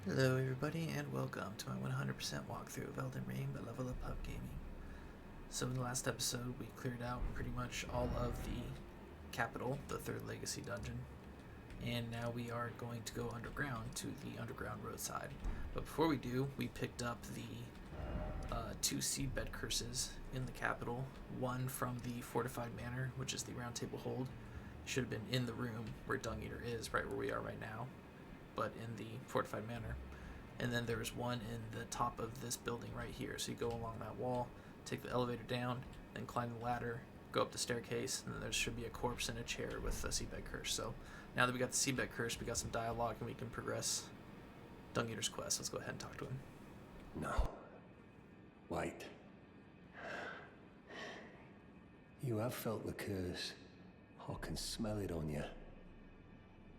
Hello everybody and welcome to my 100% walkthrough of Elden Ring by Level Up Hub Gaming. So in the last episode we cleared out pretty much all of the capital, the third legacy dungeon, and now we are going to go underground to the underground roadside. But before we do, we picked up the two seedbed curses in the capital, one from the fortified manor, which is the round table hold. Should have been in the room where Dung Eater is, right where we are right now, but in the fortified manor. And then there's one in the top of this building right here. So you go along that wall, take the elevator down, then climb the ladder, go up the staircase, and then there should be a corpse in a chair with a seedbed curse. So now that we got the seedbed curse, we got some dialogue and we can progress Dung Eater's quest. Let's go ahead and talk to him. No. Wait. You have felt the curse. I can smell it on you.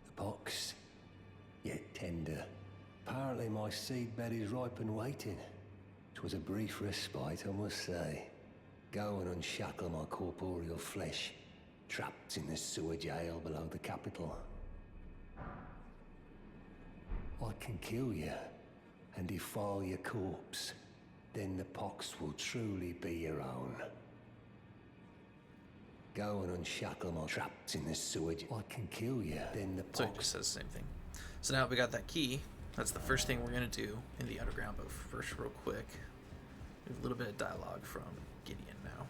The box, yet tender. Apparently my seedbed is ripe and waiting. 'Twas a brief respite, I must say. Go and unshackle my corporeal flesh, trapped in the sewer jail below the capital. I can kill you and defile your corpse. Then the pox will truly be your own. Go and unshackle my trapped in the sewage. I can kill you. Then the pox. So it just says the same thing. So now we got that key. That's the first thing we're going to do in the underground. But first, real quick, we have a little bit of dialogue from Gideon now.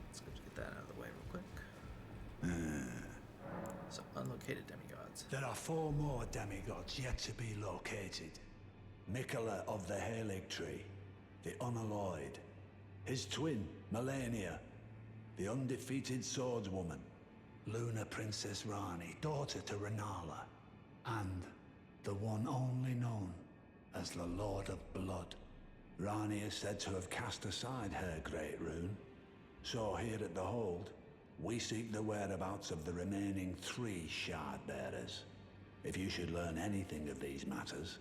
Let's go get that out of the way real quick. So, unlocated demigods. There are 4 more demigods yet to be located. Mikola of the Erdtree, the Unalloyed, his twin, Melania, the undefeated swordswoman, Luna Princess Rani, daughter to Renala, and the one only known as the Lord of Blood. Rani is said to have cast aside her great rune, so here at the Hold, we seek the whereabouts of the remaining 3 shard bearers. If you should learn anything of these matters,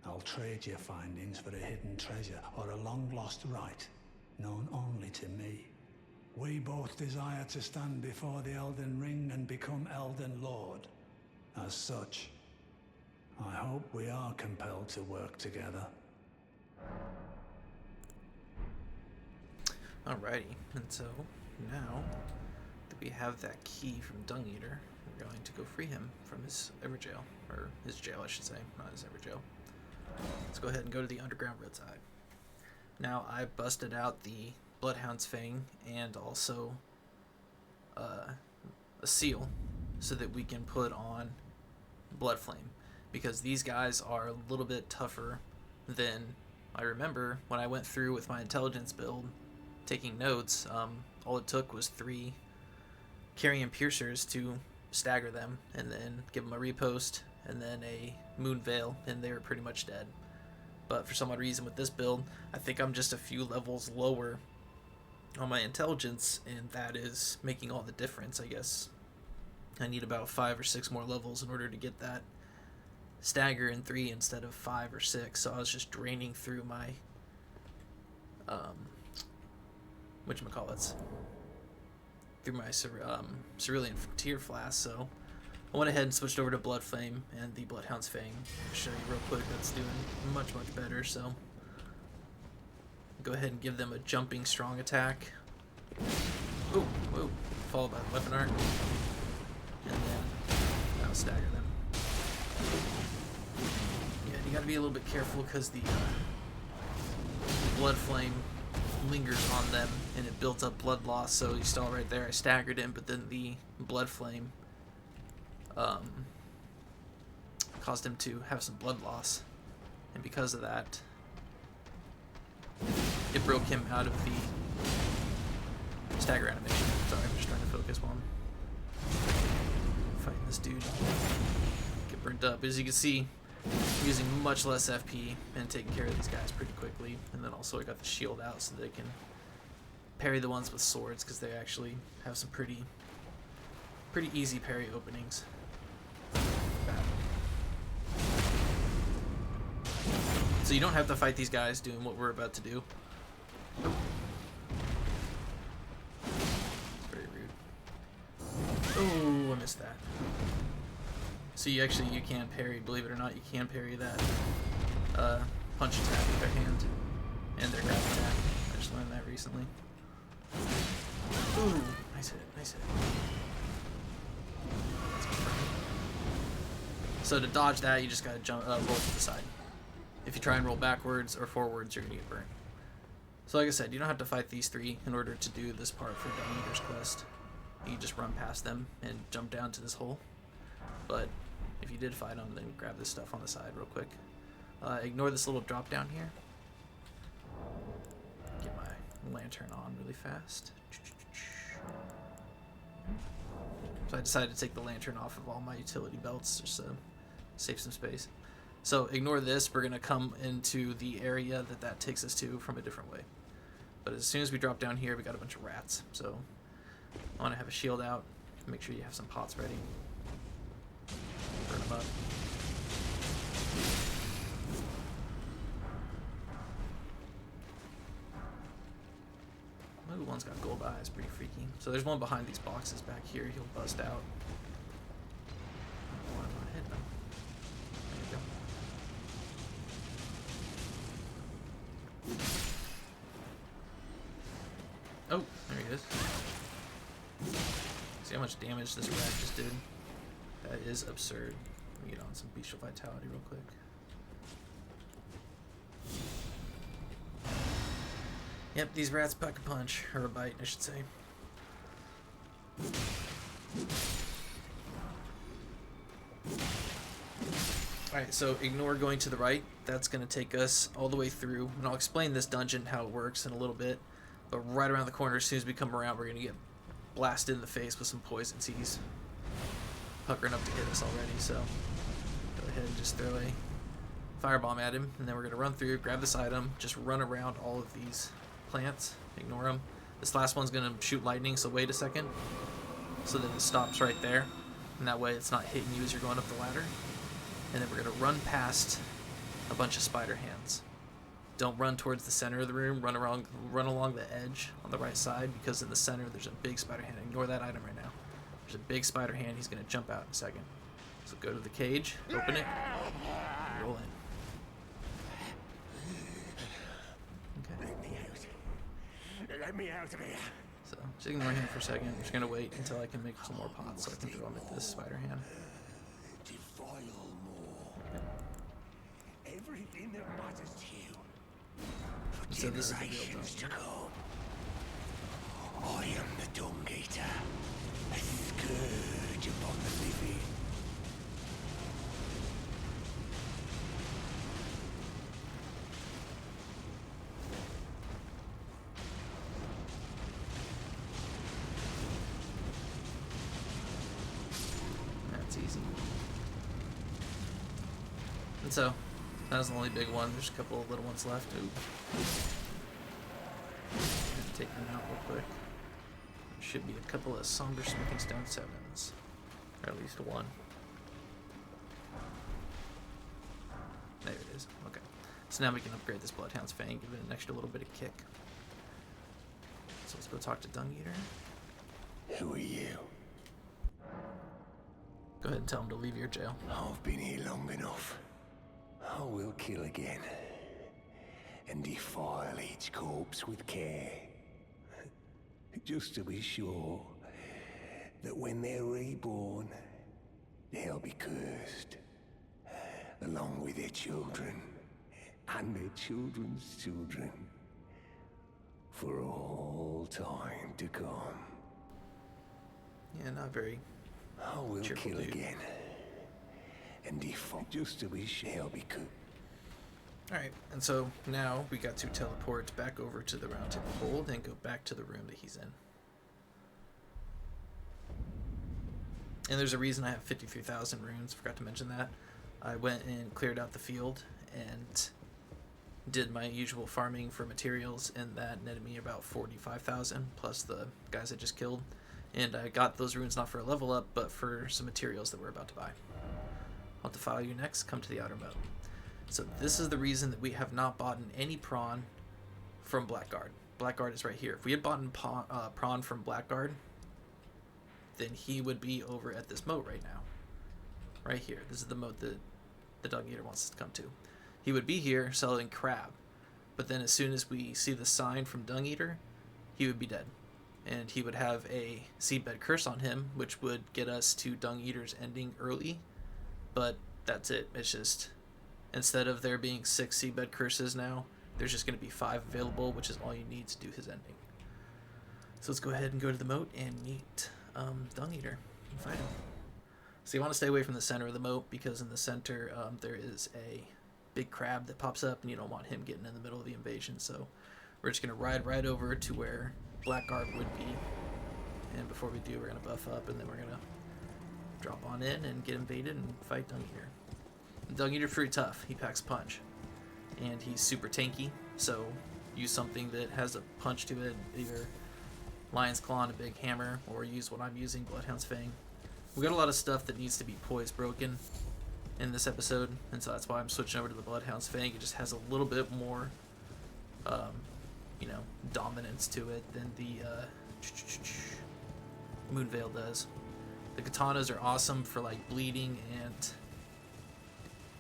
I'll trade your findings for a hidden treasure or a long-lost right, known only to me. We both desire to stand before the Elden Ring and become Elden Lord. As such, I hope we are compelled to work together. Alrighty, and so now that we have that key from Dung Eater, we're going to go free him from his Evergaol, or his jail I should say, not his Evergaol. Let's go ahead and go to the underground roadside. Now I busted out the bloodhound's fang and also a seal so that we can put on Bloodflame, because these guys are a little bit tougher than I remember when I went through with my intelligence build taking notes. All it took was 3 carrion piercers to stagger them and then give them a repost and then a moon veil, and they were pretty much dead. But for some odd reason with this build, I think I'm just a few levels lower on my intelligence, and that is making all the difference, I guess. I need about 5 or 6 more levels in order to get that stagger in 3 instead of 5 or 6, so I was just draining through my whatchamacallits, through my Cerulean Tear Flask, so I went ahead and switched over to Bloodflame and the Bloodhound's Fang. I'll show you real quick, that's doing much better, so go ahead and give them a jumping strong attack. Ooh, whoa, followed by the weapon art. And then that'll stagger them. Yeah, you gotta be a little bit careful because the blood flame lingers on them and it built up blood loss, so you saw right there I staggered him, but then the blood flame caused him to have some blood loss, and because of that it broke him out of the stagger animation. Sorry, I'm just trying to focus while I'm fighting this dude. Get burnt up. As you can see, I'm using much less FP and taking care of these guys pretty quickly. And then also I got the shield out so they can parry the ones with swords, because they actually have some pretty easy parry openings. So you don't have to fight these guys doing what we're about to do. It's very rude. Oh, I missed that. So you can parry, believe it or not, you can parry that punch attack with their hand and their grab attack. I just learned that recently. Ooh, nice hit, nice hit. So to dodge that, you just gotta jump, roll to the side. If you try and roll backwards or forwards, you're gonna get burned. So like I said, you don't have to fight these three in order to do this part for Dung Eater's quest. You just run past them and jump down to this hole. But if you did fight them, then grab this stuff on the side real quick. Ignore this little drop down here. Get my lantern on really fast. So I decided to take the lantern off of all my utility belts just to save some space. So ignore this. We're going to come into the area that takes us to from a different way. But as soon as we drop down here, we got a bunch of rats. So I want to have a shield out. Make sure you have some pots ready. Burn them up. Ooh, one's got gold eyes, pretty freaky. So there's one behind these boxes back here. He'll bust out. Why am I hitting him? There you go. Oh, there he is. See how much damage this rat just did? That is absurd. Let me get on some bestial vitality real quick. Yep, these rats pack a punch, or a bite, I should say. Alright, so ignore going to the right. That's going to take us all the way through. And I'll explain this dungeon, how it works in a little bit. But right around the corner, as soon as we come around, we're going to get blasted in the face with some poison seeds. Puckering up to hit us already, so go ahead and just throw a firebomb at him. And then we're going to run through, grab this item, just run around all of these plants, ignore them. This last one's going to shoot lightning, so wait a second. So that it stops right there. And that way it's not hitting you as you're going up the ladder. And then we're going to run past a bunch of spider hands. Don't run towards the center of the room, run along the edge on the right side, because in the center there's a big spider hand. Ignore that item right now. There's a big spider hand, he's going to jump out in a second. So go to the cage, open it, and roll in. Okay. Let me out of here. So just ignore him for a second. I'm just going to wait until I can make some more pots so I can throw him at this spider hand. Defile more. Everything that matters to you. For So this is the real generations to Dung. come. I am the Dung Eater, a scourge upon the living. That's easy. And so, that was the only big one. There's a couple of little ones left. Ooh. Take them out real quick. There should be a couple of somber smithing stone 7s. Or at least one. There it is. Okay. So now we can upgrade this Bloodhound's Fang, give it an extra little bit of kick. So let's go talk to Dung Eater. Who are you? Go ahead and tell him to leave your jail. I've been here long enough. I will kill again. And defile each corpse with care. Just to be sure that when they're reborn, they'll be cursed. Along with their children. And their children's children. For all time to come. Yeah, not very. I will cheerful kill dude. again. And defile just to be sure they'll be cursed. Alright, and so now we got to teleport back over to the Round Table Hold and go back to the room that he's in. And there's a reason I have 53,000 runes, forgot to mention that. I went and cleared out the field and did my usual farming for materials, and that netted me about 45,000 plus the guys I just killed. And I got those runes not for a level up, but for some materials that we're about to buy. I'll defile you next, come to the outer moat. So this is the reason that we have not bought any prawn from Blackguard. Blackguard is right here. If we had bought prawn from Blackguard, then he would be over at this moat right now. right here. This is the moat that the Dung Eater wants us to come to. He would be here selling crab, but then as soon as we see the sign from Dung Eater, he would be dead. And he would have a seedbed curse on him, which would get us to Dung Eater's ending early, but that's it. It's just, instead of there being 6 seedbed curses now, there's just going to be 5 available, which is all you need to do his ending. So let's go ahead and go to the moat and meet Dung Eater and fight him. So you want to stay away from the center of the moat, because in the center there is a big crab that pops up, and you don't want him getting in the middle of the invasion. So we're just going to ride right over to where Blackguard would be, and before we do, we're going to buff up, and then we're going to drop on in and get invaded and fight Dung Eater. Dung Eater's pretty tough. He packs punch, and he's super tanky, so use something that has a punch to it, either Lion's Claw and a big hammer, or use what I'm using, Bloodhound's Fang. We got a lot of stuff that needs to be poise broken in this episode, and so that's why I'm switching over to the Bloodhound's Fang. It just has a little bit more, dominance to it than the Moonveil does. The katanas are awesome for like bleeding and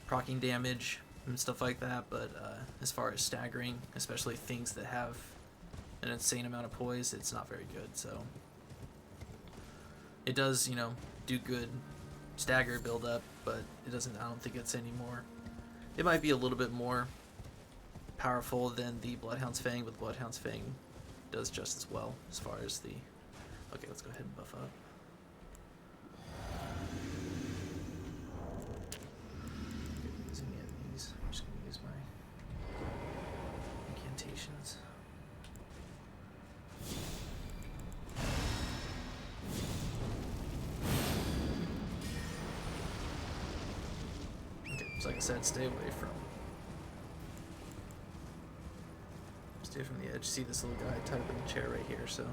proccing damage and stuff like that, but as far as staggering, especially things that have an insane amount of poise, it's not very good. So it does, do good stagger build up, but it doesn't, I don't think it's any more. It might be a little bit more powerful than the Bloodhound's Fang, but Bloodhound's Fang does just as well as far as the... Okay, let's go ahead and buff up. Using these, I'm just going to use my incantations. Okay, so like I said, stay from the edge. See this little guy tied up in the chair right here, so I'm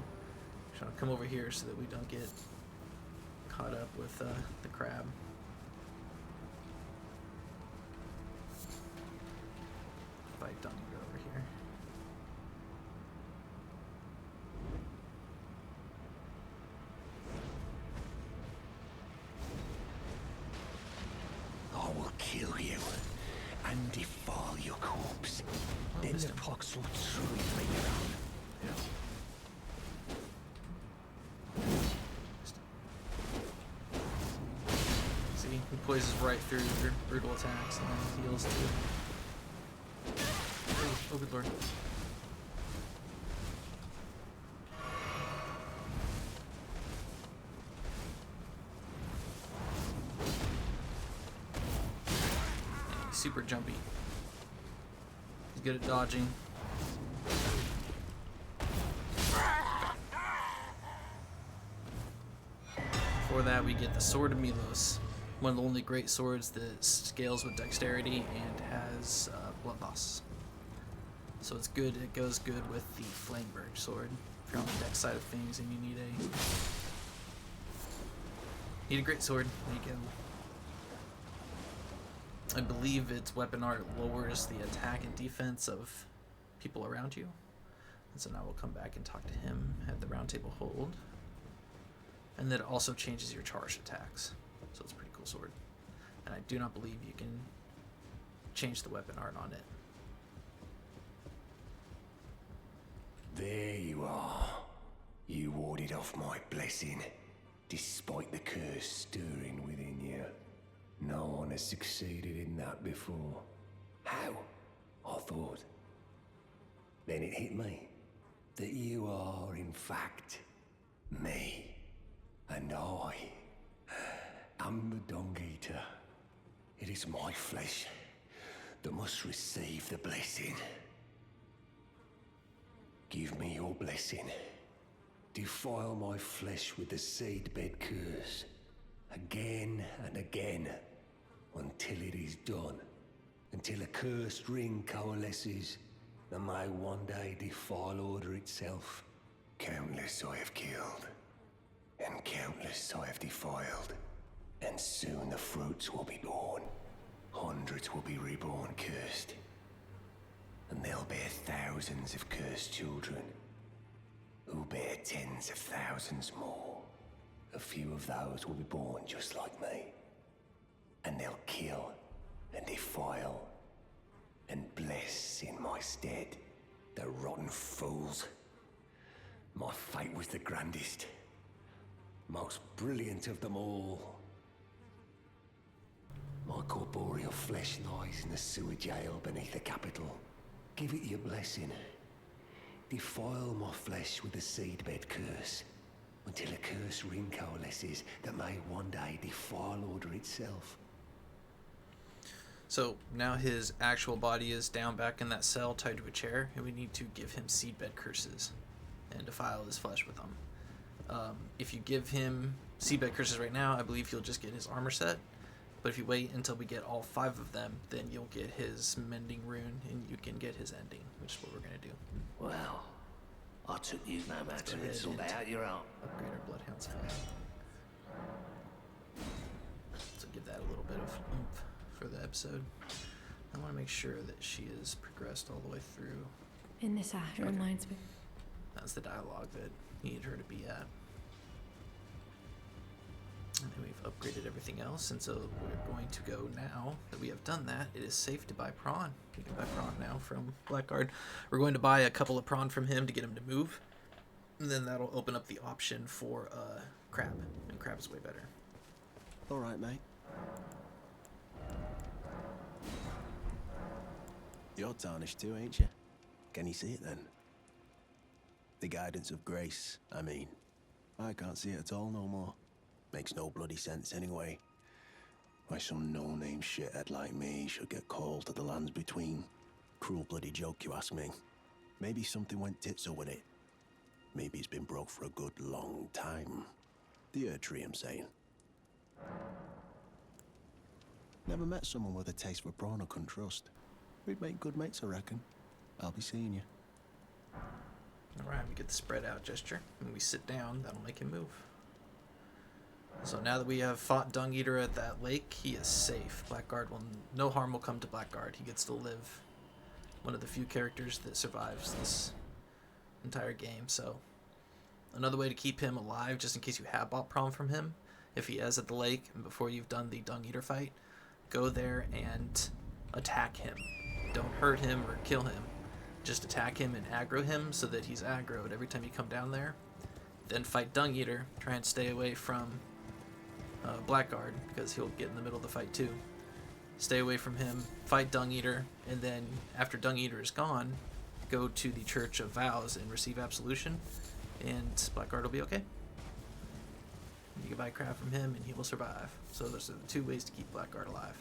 trying to come over here so that we don't get caught up with the crab. Fight Dung Eater over here. I will kill you and defile your corpse. Then the pox will truly make it out. See, he poises right through your brutal attacks and then heals too. Oh good lord. And he's super jumpy. He's good at dodging. Before that, we get the Sword of Milos, one of the only great swords that scales with dexterity and has blood loss. So it's good. It goes good with the Flameberg sword. If you're on the dex side of things and you need a great sword, there you go. I believe its weapon art lowers the attack and defense of people around you. And so now we'll come back and talk to him at the round table hold. And then it also changes your charged attacks. So it's a pretty cool sword. And I do not believe you can change the weapon art on it. There you are. You warded off my blessing, despite the curse stirring within you. No one has succeeded in that before. How? I thought. Then it hit me that you are, in fact, me. And I am the Dung Eater. It is my flesh that must receive the blessing. Give me your blessing. Defile my flesh with the seedbed curse, again and again, until it is done. Until a cursed ring coalesces, and may one day defile order itself. Countless I have killed, and countless I have defiled, and soon the fruits will be born. Hundreds will be reborn cursed, and they'll bear thousands of cursed children, who bear tens of thousands more. A few of those will be born just like me. And they'll kill and defile and bless in my stead. The rotten fools. My fate was the grandest, most brilliant of them all. My corporeal flesh lies in the sewer jail beneath the capital. Give it your blessing. Defile my flesh with the seedbed curse, until a curse ring coalesces that may one day defile order itself. So now his actual body is down back in that cell tied to a chair, and we need to give him seedbed curses and defile his flesh with them. If you give him seedbed curses right now, I believe he'll just get his armor set. But if you wait until we get all 5 of them, then you'll get his mending rune, and you can get his ending, which is what we're going to do. Well, I took you no matter to sort out your own. Upgrade our bloodhounds file. So give that a little bit of oomph for the episode. I want to make sure that she is progressed all the way through. In this act, it reminds me. That's the dialogue that needed her to be at. And then we've upgraded everything else, and so we're going to go now that we have done that. It is safe to buy prawn. We can buy prawn now from Blackguard. We're going to buy a couple of prawn from him to get him to move, and then that'll open up the option for crab, and crab is way better. All right, mate. You're tarnished too, ain't you? Can you see it then? The guidance of grace, I mean. I can't see it at all no more. Makes no bloody sense anyway. Why some no-name shithead like me should get called to the lands between. Cruel bloody joke, you ask me. Maybe something went titso with it. Maybe it's been broke for a good long time. The Erdtree, I'm saying. Never met someone with a taste for prawn I couldn't trust. We'd make good mates, I reckon. I'll be seeing you. Alright, we get the spread out gesture. When we sit down, that'll make him move. So now that we have fought Dung Eater at that lake, he is safe. Blackguard will... no harm will come to Blackguard. He gets to live. One of the few characters that survives this entire game, so... Another way to keep him alive, just in case you have bought prawn from him, if he is at the lake, and before you've done the Dung Eater fight, go there and attack him. Don't hurt him or kill him. Just attack him and aggro him so that he's aggroed every time you come down there. Then fight Dung Eater. Try and stay away from Blackguard, because he'll get in the middle of the fight too. Stay away from him, fight Dung Eater, and then after Dung Eater is gone, go to the Church of Vows and receive absolution, and Blackguard will be okay. You can buy crab from him and he will survive. So those are the 2 ways to keep Blackguard alive.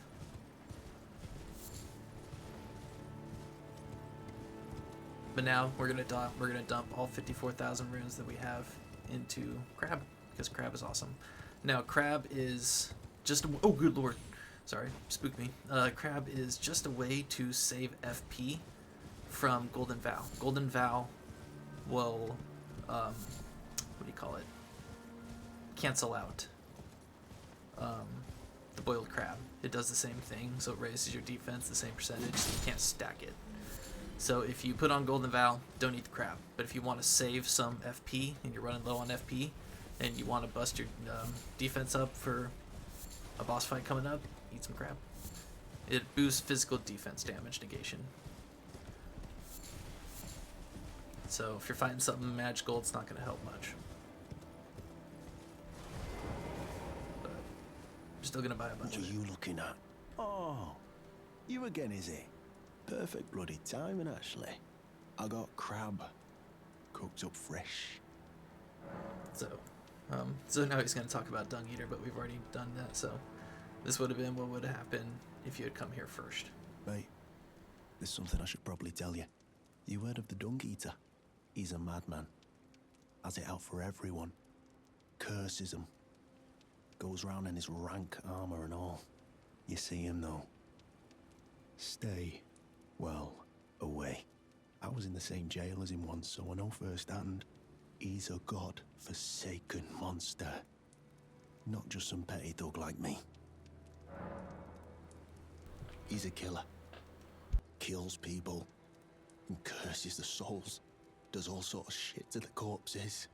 But now we're gonna dump all 54,000 runes that we have into crab, because crab is awesome. Now crab is just oh good lord, sorry, spooked me. Crab is just a way to save FP from Golden Vow. Golden Vow will what do you call it? Cancel out the boiled crab. It does the same thing, so it raises your defense the same percentage, so you can't stack it. So if you put on Golden Vow, don't eat the crab. But if you want to save some FP and you're running low on FP and you want to bust your defense up for a boss fight coming up, eat some crab. It boosts physical defense damage negation. So if you're fighting something magical, it's not going to help much. But I'm still going to buy a bunch What of are it. you looking at? Oh, you again, is it? Perfect bloody timing, actually. I got crab. Cooked up fresh. So now he's going to talk about Dung Eater, but we've already done that, so this would have been what would have happened if you had come here first. Mate, there's something I should probably tell you. You heard of the Dung Eater? He's a madman. Has it out for everyone. Curses them. Goes round in his rank armor and all. You see him, though. Stay, well, away. I was in the same jail as him once, so I know firsthand. He's a god-forsaken monster. Not just some petty thug like me. He's a killer. Kills people. And curses the souls. Does all sort of shit to the corpses.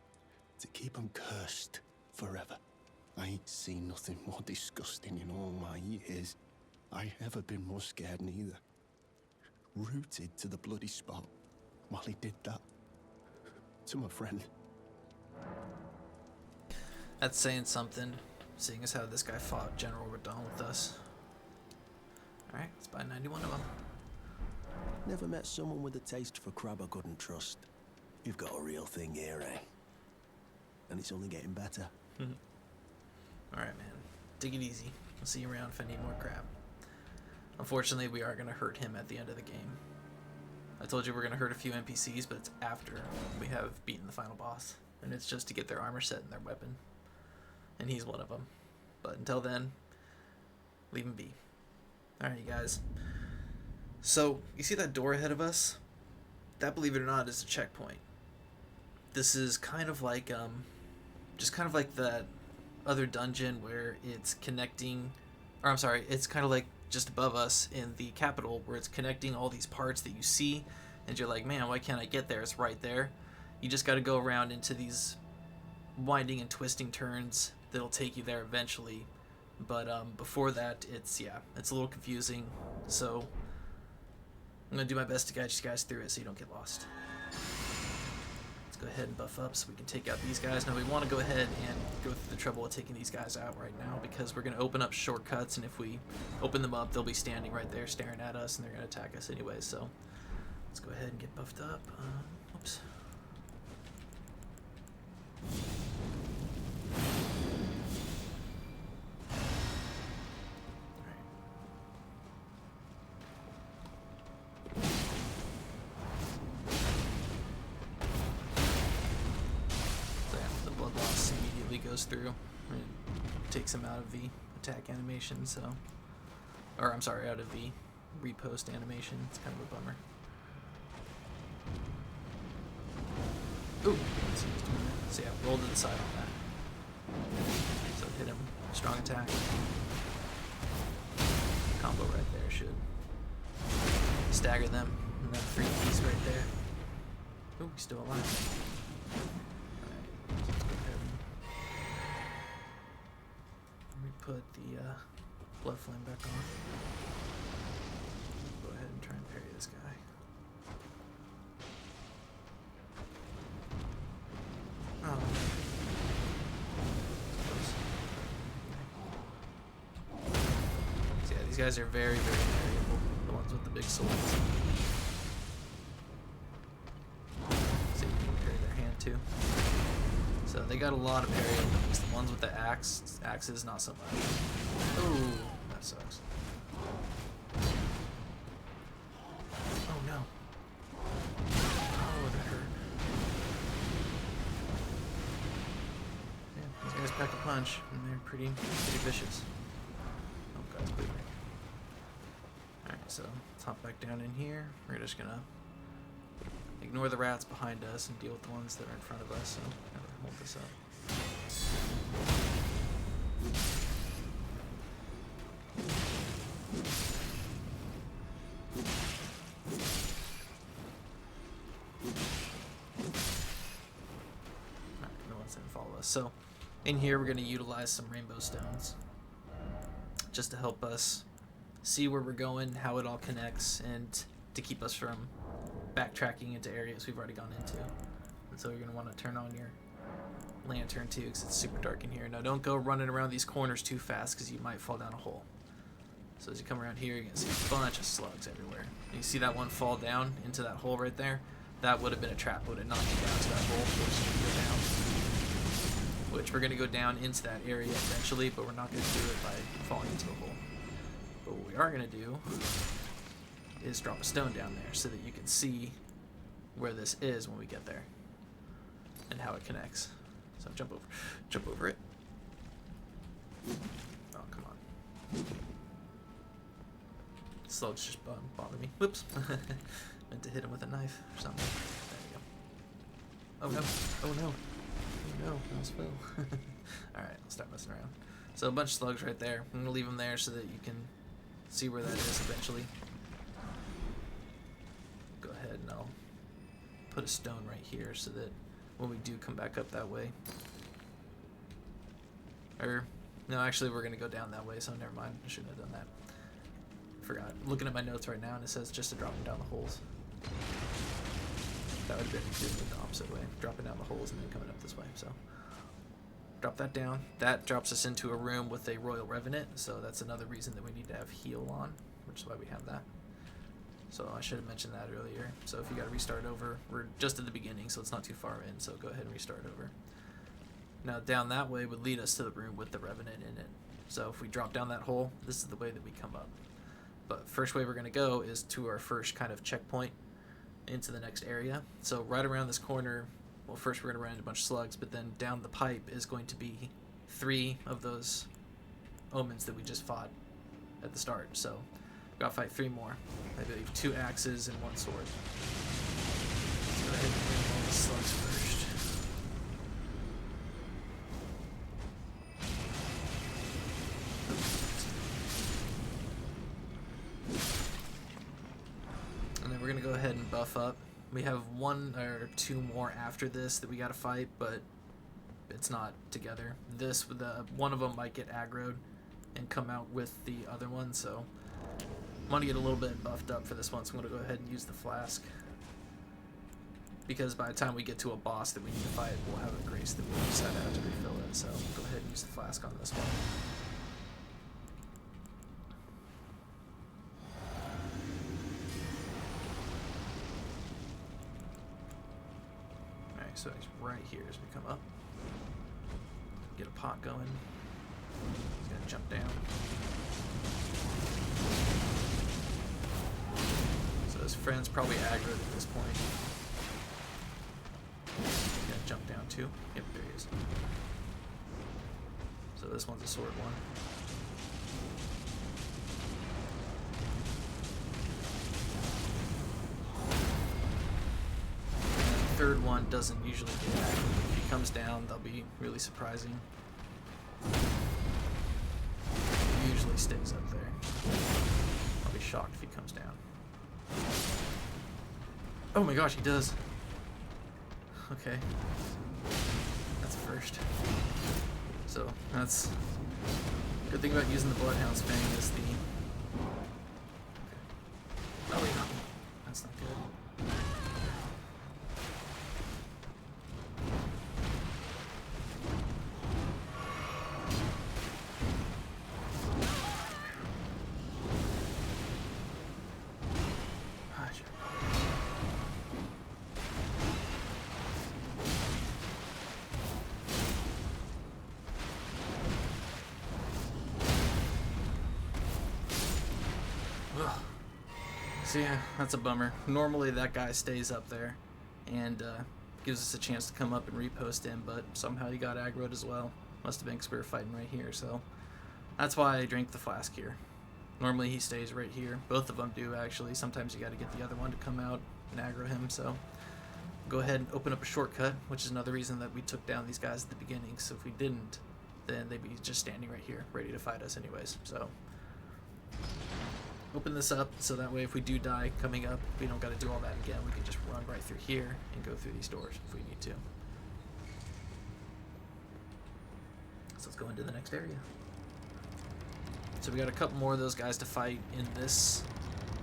To keep them cursed forever. I ain't seen nothing more disgusting in all my years. I ever been more scared neither. Rooted to the bloody spot while he did that to my friend. That's saying something, seeing as how this guy fought General Radon with us. Alright, let's buy 91 of them. Never met someone with a taste for crab I couldn't trust. You've got a real thing here, eh? And it's only getting better. Alright, man. Take it easy. I'll see you around if I need more crab. Unfortunately, we are going to hurt him at the end of the game. I told you we're going to hurt a few NPCs, but it's after we have beaten the final boss. And it's just to get their armor set and their weapon. And he's one of them. But until then, leave him be. Alright, you guys. So, you see that door ahead of us? That, believe it or not, is a checkpoint. This is kind of like, just kind of like that other dungeon where it's connecting, or I'm sorry, it's kind of like just above us in the capital where it's connecting all these parts that you see, and you're like, man, why can't I get there? It's right there. You just got to go around into these winding and twisting turns that'll take you there eventually. But before that, it's a little confusing. So I'm gonna do my best to guide you guys through it so you don't get lost. Let's go ahead and buff up so we can take out these guys. Now we want to go ahead and go through the trouble of taking these guys out right now because we're gonna open up shortcuts, and if we open them up, they'll be standing right there staring at us, and they're gonna attack us anyway. So let's go ahead and get buffed up. Oops. Goes through and takes him out of the attack animation, so, or I'm sorry, out of the repost animation. It's kind of a bummer. Ooh, let's see who's doing that. So yeah, roll to the side on that. So hit him, strong attack. Combo right there should stagger them, and then 3 piece right there. Ooh, he's still alive. Put the blood flame back on. Go ahead and try and parry this guy. Oh. So yeah, these guys are very, very variable. The ones with the big swords. So you can parry their hand too. So they got a lot of parry openings. The ones with the axes, not so much. Oh, that sucks. Oh no. Oh, that hurt. Yeah, these guys pack a punch, and they're pretty vicious. Oh, God's bleeding. Alright, so let's hop back down in here. We're just gonna ignore the rats behind us and deal with the ones that are in front of us. So hold this up. Alright, no one's gonna follow us. So in here we're gonna utilize some rainbow stones just to help us see where we're going, how it all connects, and to keep us from backtracking into areas we've already gone into. And so you're going to want to turn on your lantern too, because it's super dark in here. Now don't go running around these corners too fast because you might fall down a hole. So as you come around here, you're going to see a bunch of slugs everywhere. And you see that one fall down into that hole right there? That would have been a trap. Would have knocked you down to that hole, which we're going to go down into that area eventually, but we're not going to do it by falling into the hole. But what we are going to do is drop a stone down there so that you can see where this is when we get there and how it connects. So jump over it. Oh, come on. Slugs just bother me. Whoops. Meant to hit him with a knife or something. There we go. Oh no. Oh no. Oh no. I almost fell. Alright, I'll start messing around. So a bunch of slugs right there. I'm going to leave them there so that you can see where that is eventually. Go ahead and I'll put a stone right here so that when we do come back up that way, Or, no, actually we're going to go down that way, so never mind. I shouldn't have done that. Forgot. Looking at my notes right now, and it says just to drop them down the holes. That would have been doing it the opposite way. Dropping down the holes and then coming up this way, so. Drop that down. That drops us into a room with a Royal Revenant, so that's another reason that we need to have heal on, which is why we have that. So I should have mentioned that earlier. So if you got to restart over, we're just at the beginning, so it's not too far in, so go ahead and restart over. Now down that way would lead us to the room with the Revenant in it. So if we drop down that hole, this is the way that we come up. But first way we're going to go is to our first kind of checkpoint into the next area. So right around this corner, well, first we're going to run into a bunch of slugs, but then down the pipe is going to be 3 of those omens that we just fought at the start. So we got to fight 3 more. I believe 2 axes and 1 sword. Let's go ahead and bring all the slugs first. And then we're going to go ahead and buff up. We have 1 or 2 more after this that we got to fight, but it's not together. One of them might get aggroed and come out with the other one, so I'm going to get a little bit buffed up for this one, so I'm going to go ahead and use the flask. Because by the time we get to a boss that we need to fight, we'll have a grace that we'll decide how to refill it, so go ahead and use the flask on this one. So he's right here as we come up. Get a pot going. He's gonna jump down. So his friend's probably aggroed at this point. He's gonna jump down too. Yep, there he is. So this one's a sword one. Third one doesn't usually get active. If he comes down, they'll be really surprising. He usually stays up there. I'll be shocked if he comes down. Oh my gosh, he does. Okay. That's a first. So, that's... Good thing about using the bloodhounds fang is the... Oh wait, no. That's not good. So yeah, that's a bummer. Normally that guy stays up there and gives us a chance to come up and repost him, but somehow he got aggroed as well. Must have been because we were fighting right here, so that's why I drank the flask here. Normally he stays right here. Both of them do, actually. Sometimes you got to get the other one to come out and aggro him, so go ahead and open up a shortcut, which is another reason that we took down these guys at the beginning, so if we didn't, then they'd be just standing right here, ready to fight us anyways, so... Open this up so that way if we do die coming up, we don't got to do all that again. We can just run right through here and go through these doors if we need to. So let's go into the next area. So we got a couple more of those guys to fight in this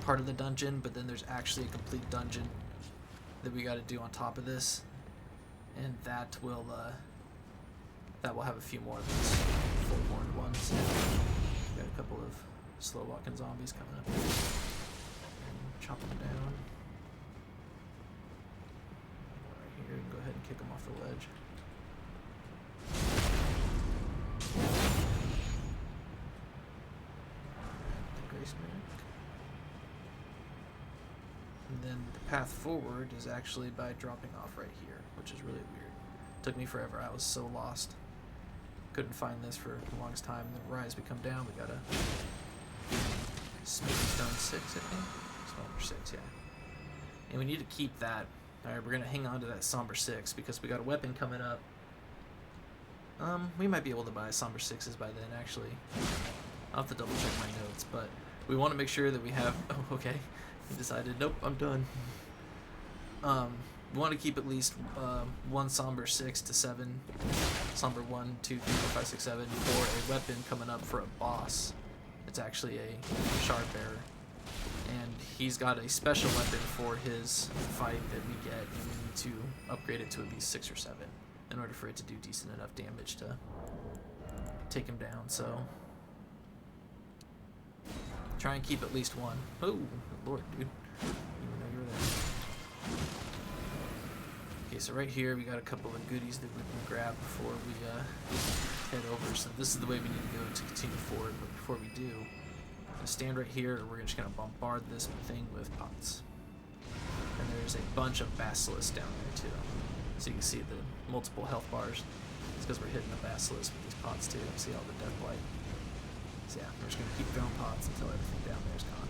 part of the dungeon, but then there's actually a complete dungeon that we got to do on top of this, and that will have a few more of these full-horned ones. We got a couple of slow walking zombies coming up and chop them down. Right here, and go ahead and kick them off the ledge. Grace Merrick. And then the path forward is actually by dropping off right here, which is really weird. Took me forever. I was so lost. Couldn't find this for the longest time. And then right as we come down, we gotta Smithy Stone 6, I think? Somber 6, yeah. And we need to keep that. Alright, we're going to hang on to that Somber 6 because we got a weapon coming up. We might be able to buy Somber 6s by then, actually. I'll have to double check my notes, but we want to make sure that we have... Oh, okay. He decided, nope, I'm done. We want to keep at least 1 Somber 6 to 7 Slumber 1, 2, 3, 4, 5, 6, 7 for a weapon coming up for a boss. It's actually a shard bearer. And he's got a special weapon for his fight that we get, and we need to upgrade it to at least 6 or 7 in order for it to do decent enough damage to take him down. So try and keep at least one. Oh, Lord, dude. Didn't even know you were there. Okay, so right here we got a couple of goodies that we can grab before we head over. So this is the way we need to go to continue forward. But before we do, I'm gonna stand right here, and we're just gonna bombard this thing with pots. And there's a bunch of basilisks down there too. So you can see the multiple health bars. It's because we're hitting the basilisk with these pots too. See all the death blight. So yeah, we're just gonna keep throwing pots until everything down there is gone.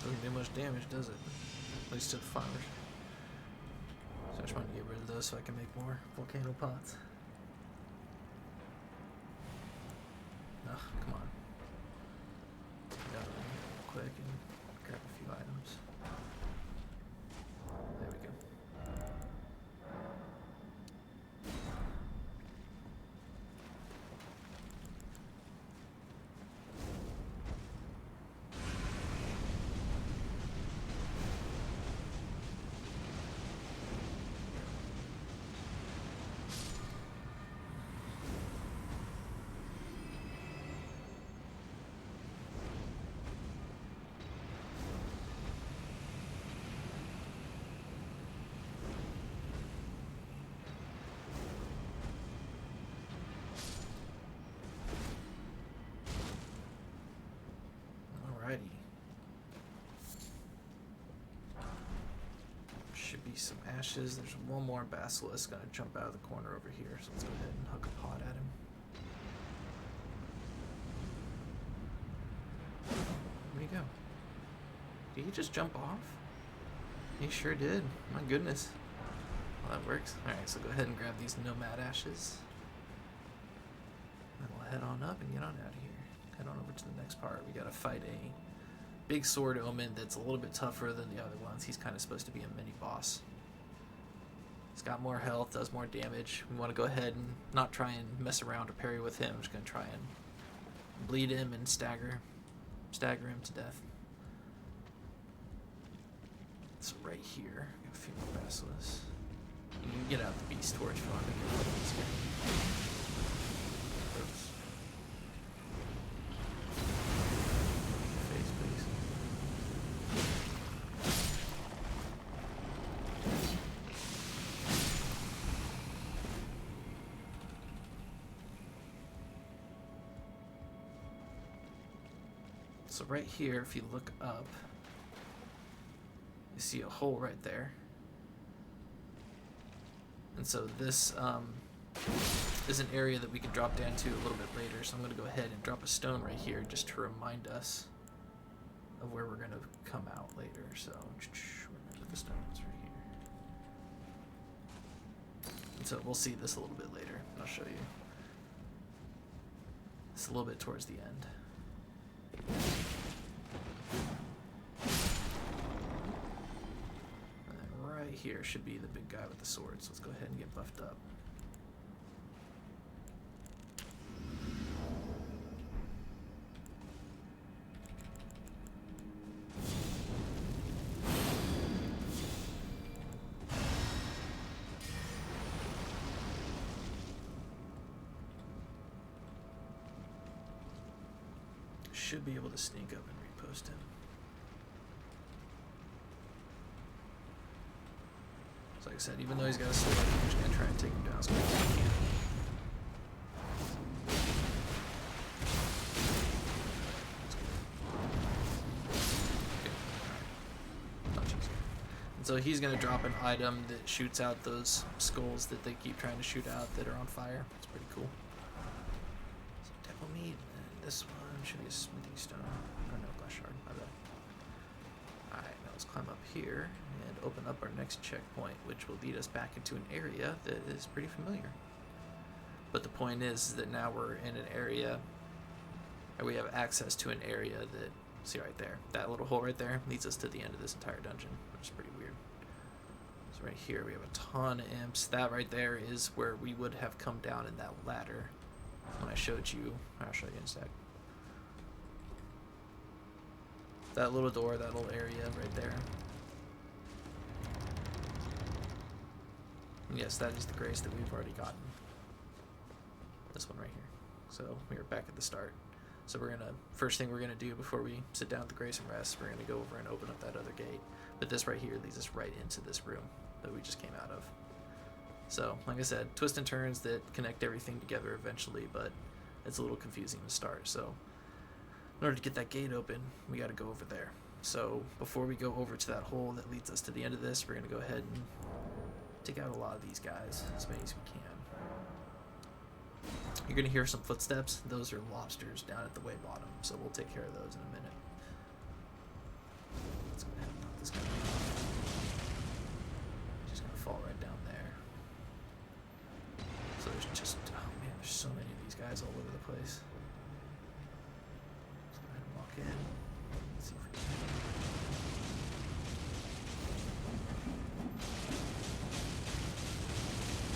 Doesn't do much damage, does it? At least to the fires. So I just want to get rid of those so I can make more volcano pots. Ugh, come on. Get out of there real quick and grab a few items. There we go. Alrighty. Should be some ashes. There's one more basilisk gonna jump out of the corner over here, so let's go ahead and hook a pot at him. Where'd he go? Did he just jump off? He sure did. My goodness. Well, that works. Alright, so go ahead and grab these nomad ashes. And we'll head on up and get on out of here. Head on over to the next part. We gotta fight a big sword Omen that's a little bit tougher than the other ones. He's kind of supposed to be a mini boss. He's got more health, does more damage. We want to go ahead and not try and mess around or parry with him. We're just gonna try and bleed him and stagger him to death. So right here, got a few more basilisks. You can get out the beast torch if you want to make it a little easier. Oops. Face, please. So right here, if you look up, you see a hole right there. And so this is an area that we can drop down to a little bit later. So I'm going to go ahead and drop a stone right here just to remind us of where we're going to come out later. So remember the stones right here. And so we'll see this a little bit later. And I'll show you. It's a little bit towards the end. Here should be the big guy with the sword, so let's go ahead and get buffed up. Should be able to sneak up and repost him. like I said, even though he's got a sword, I'm just gonna try and take him down as quick as I can. So he's going to drop an item that shoots out those skulls that they keep trying to shoot out that are on fire. It's pretty cool. So devil meat, and this one should be a smithing stone. Or no, glass shard, my bad. Alright, now let's climb up here and open up our next checkpoint, which will lead us back into an area that is pretty familiar. But the point is that now we're in an area, or we have access to an area that, see right there, that little hole right there leads us to the end of this entire dungeon, which is pretty weird. So right here we have a ton of imps. That right there is where we would have come down in that ladder when I showed you. I'll show you in a sec. That little door, that little area right there. And yes, that is the grace that we've already gotten. This one right here. So we are back at the start. So we're gonna, first thing we're gonna do before we sit down at the grace and rest, we're gonna go over and open up that other gate. But this right here leads us right into this room that we just came out of. So, like I said, twists and turns that connect everything together eventually, but it's a little confusing to start. So, in order to get that gate open, we gotta go over there. So, before we go over to that hole that leads us to the end of this, we're gonna go ahead and take out a lot of these guys, as many as we can. You're going to hear some footsteps. Those are lobsters down at the way bottom, so we'll take care of those in a minute. Let's go ahead and knock this guy out. He's just going to fall right down there. So there's just, oh man, there's so many of these guys all over the place. Let's go ahead and walk in. Let's see if we can.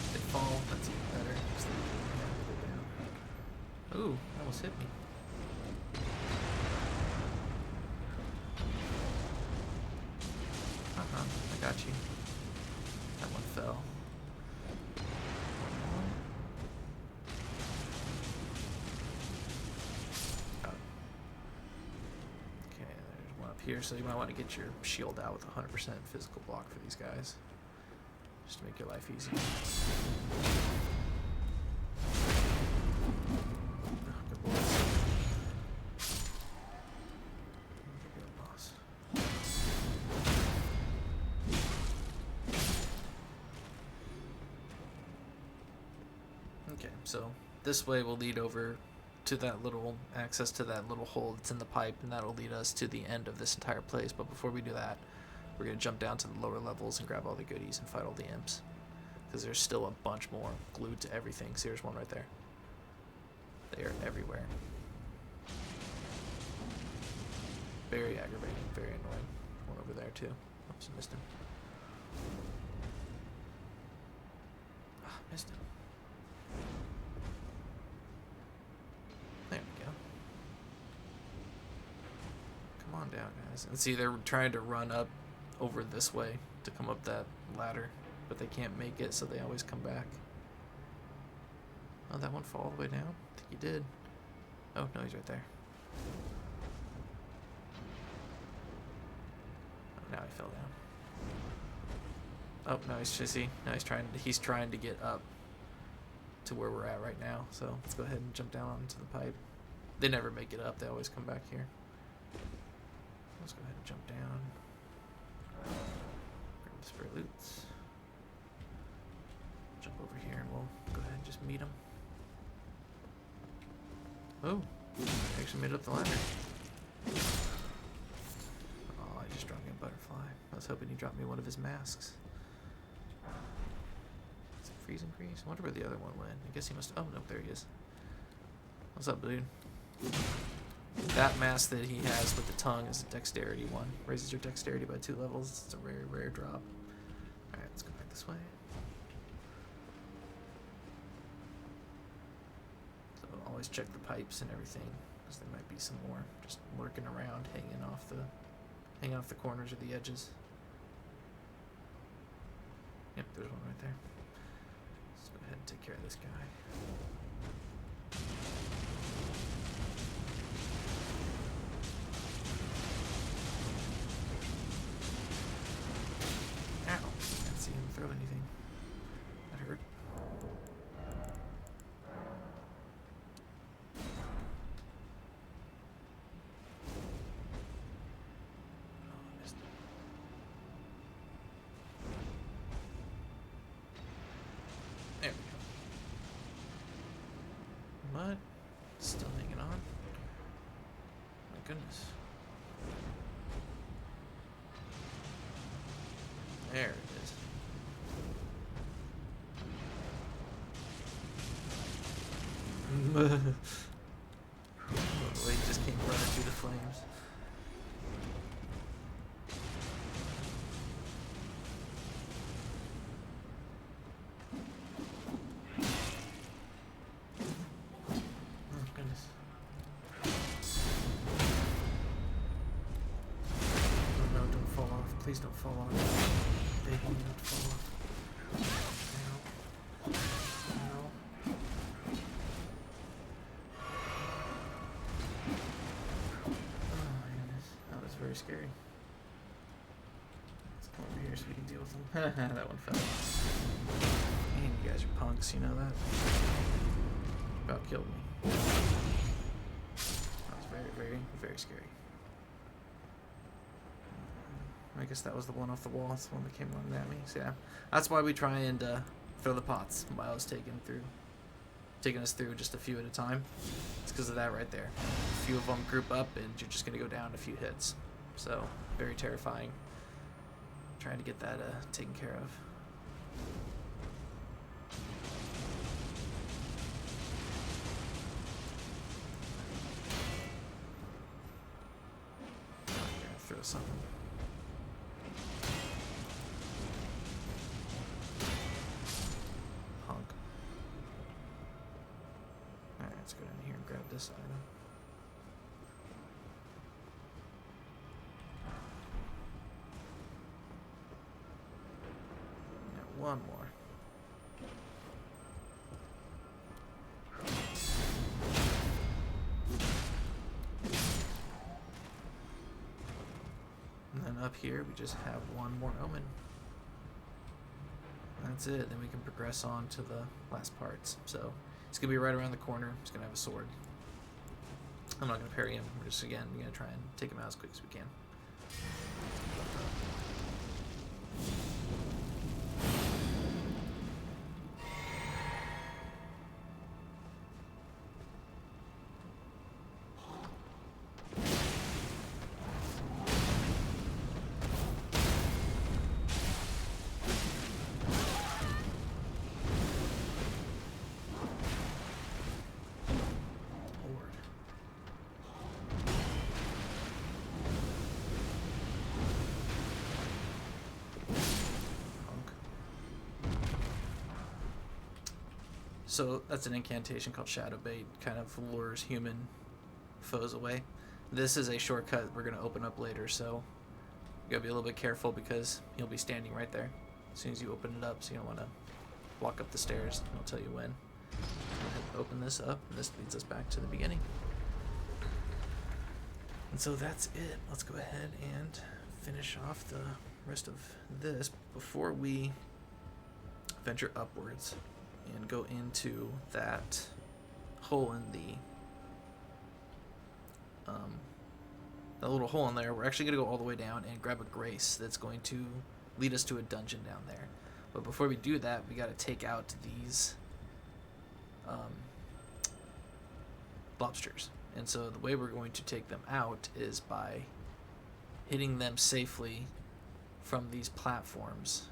If they fall, that's even better. Ooh, that almost hit me. I got you. That one fell. Got it. Okay, there's one up here, so you might want to get your shield out with 100% physical block for these guys. Just to make your life easier. So this way will lead over to that little access to that little hole that's in the pipe, and that'll lead us to the end of this entire place. But before we do that, we're going to jump down to the lower levels and grab all the goodies and fight all the imps, because there's still a bunch more glued to everything. See, there's one right there. They are everywhere. Very aggravating, very annoying. One over there too. Oops, missed him. Ah, missed him. There we go. Come on down, guys. And see, they're trying to run up over this way to come up that ladder, but they can't make it, so they always come back. Oh, that one fall all the way down? I think he did. Oh, no, he's right there. Oh, now he fell down. Oh, no, he's chissy. Now he's trying to get up to where we're at right now. So let's go ahead and jump down onto the pipe. They never make it up. They always come back here. Let's go ahead and jump down. Grab the spare loots. Jump over here and we'll go ahead and just meet them. Oh, I actually made it up the ladder. Oh, I just dropped me a butterfly. I was hoping he dropped me one of his masks. Is it freezing grease? I wonder where the other one went. I guess he must. Oh, no, there he is. What's up, dude? That mask that he has with the tongue is a dexterity one. Raises your dexterity by 2 levels. It's a very rare drop. Alright, let's go back this way. So always check the pipes and everything, because there might be some more just lurking around, hanging off the corners or the edges. Yep, there's one right there. Let's go ahead and take care of this guy. Ow, can't see him throw anything. What? Still hanging on? My goodness. There it is. Oh, he just came running through the flames. Oh, goodness. Oh no, don't fall off. Please don't fall off. Begging you not to fall off. No. No. Oh my goodness. That was very scary. Let's come over here so we can deal with them. That one fell. Man, you guys are punks, you know that? About killed me. That was very, very, very scary. I guess that was the one off the wall. That's the one that came running at me. So yeah, that's why we try and throw the pots while I was taking us through just a few at a time. It's because of that right there. A few of them group up and you're just gonna go down a few hits. So very terrifying. Trying to get that taken care of. I'm gonna throw something. Let's go down here and grab this item. Now one more. And then up here we just have one more Omen. That's it. Then we can progress on to the last parts. So it's gonna be right around the corner. He's gonna have a sword. I'm not gonna parry him. We're just again gonna try and take him out as quick as we can. So that's an incantation called Shadow Bait, kind of lures human foes away. This is a shortcut we're going to open up later, so you got to be a little bit careful because he'll be standing right there as soon as you open it up, so you don't want to walk up the stairs. I'll tell you when. Go ahead and open this up, and this leads us back to the beginning. And so that's it. Let's go ahead and finish off the rest of this before we venture upwards and go into that hole in that little hole in there. We're actually going to go all the way down and grab a grace that's going to lead us to a dungeon down there. But before we do that, we got to take out these lobsters. And so the way we're going to take them out is by hitting them safely from these platforms.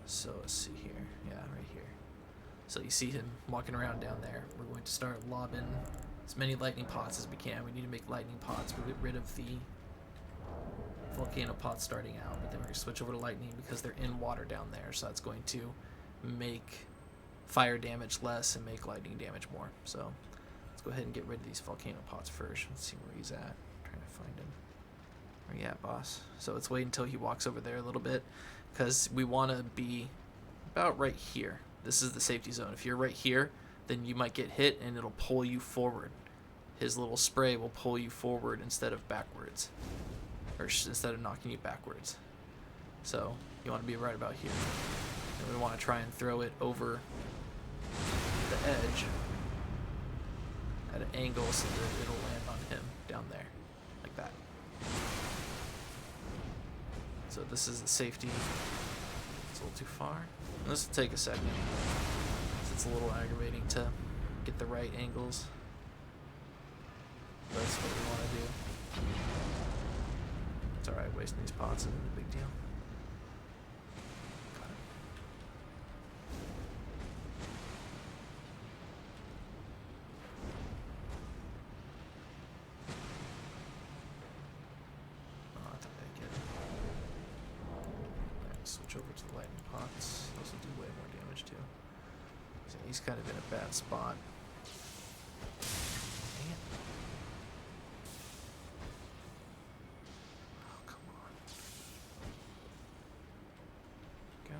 So let's see here. Yeah, right here. So you see him walking around down there. We're going to start lobbing as many lightning pots as we can. We need to make lightning pots. We'll get rid of the volcano pots starting out, but then we're going to switch over to lightning because they're in water down there. So that's going to make fire damage less and make lightning damage more. So let's go ahead and get rid of these volcano pots first. Let's see where he's at. I'm trying to find him. Where you at, boss? So let's wait until he walks over there a little bit, because we want to be about right here. This is the safety zone. If you're right here, then you might get hit and it'll pull you forward. His little spray will pull you forward instead of backwards, or instead of knocking you backwards. So you want to be right about here. And we want to try and throw it over the edge at an angle so that it'll land on him down there, like that. So this is the safety. It's a little too far. This will take a second. It's a little aggravating to get the right angles. That's what we want to do. It's alright, wasting these pots isn't a big deal. Got it. Oh, I thought I'd get it. Alright, switch over to the lightning pots. Those will do way more damage too. So he's kind of in a bad spot. Dang it. Oh, come on. Go.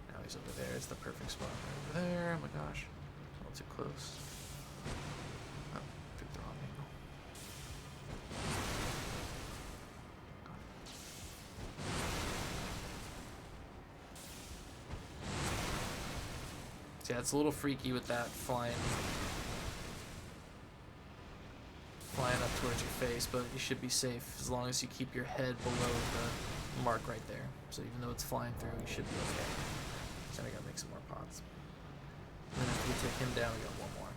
Now he's over there. It's the perfect spot right over there. Oh my gosh. A little too close. Oh, picked the wrong angle. Got it. Yeah, it's a little freaky with that flying up towards your face, but you should be safe as long as you keep your head below the mark right there. So even though it's flying through, you should be okay. So I gotta make some more pots. And then after we take him down, we got one more.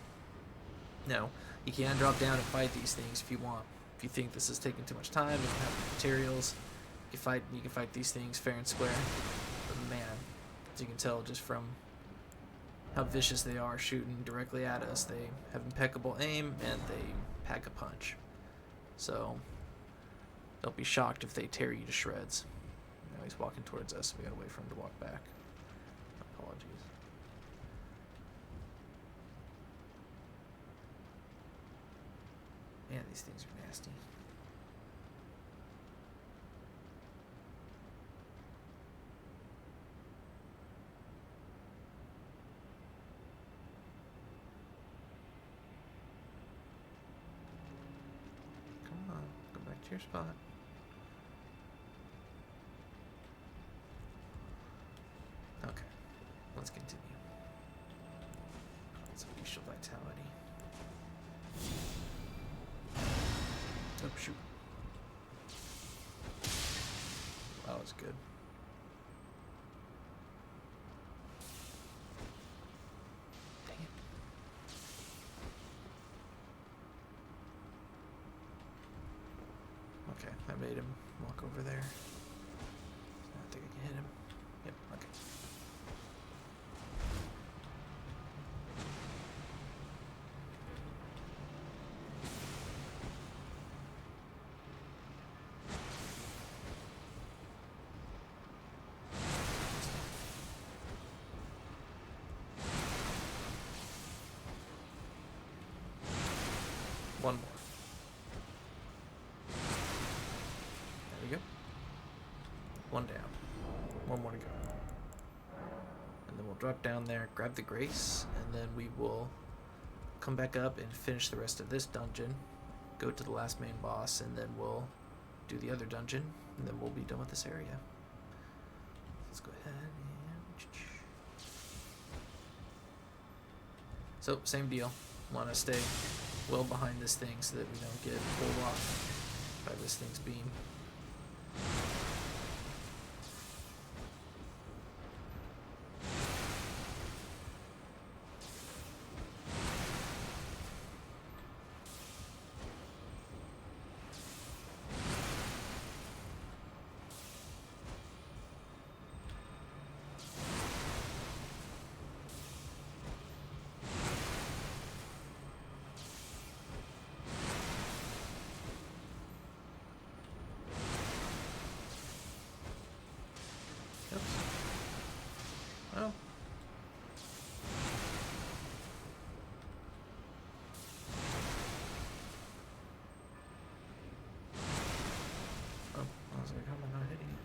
No, you can drop down and fight these things if you want. If you think this is taking too much time, you don't have the materials, you can fight these things fair and square. But man, as you can tell just from how vicious they are shooting directly at us, they have impeccable aim and they pack a punch. So don't be shocked if they tear you to shreds. Now he's walking towards us. We gotta wait for him to walk back. Apologies. Man, these things are nasty. Come on, go back to your spot. Okay, let's continue. Some initial vitality. Oh, shoot. That was good. Dang it. Okay, I made him walk over there. I think I can hit him. Yep, okay. One more. There we go. One down. One more to go. And then we'll drop down there, grab the grace, and then we will come back up and finish the rest of this dungeon, go to the last main boss, and then we'll do the other dungeon, and then we'll be done with this area. Let's go ahead and... So, same deal. Want to stay well behind this thing so that we don't get pulled off by this thing's beam. Oops. Oh. Oh, I was like, how am I not hitting it?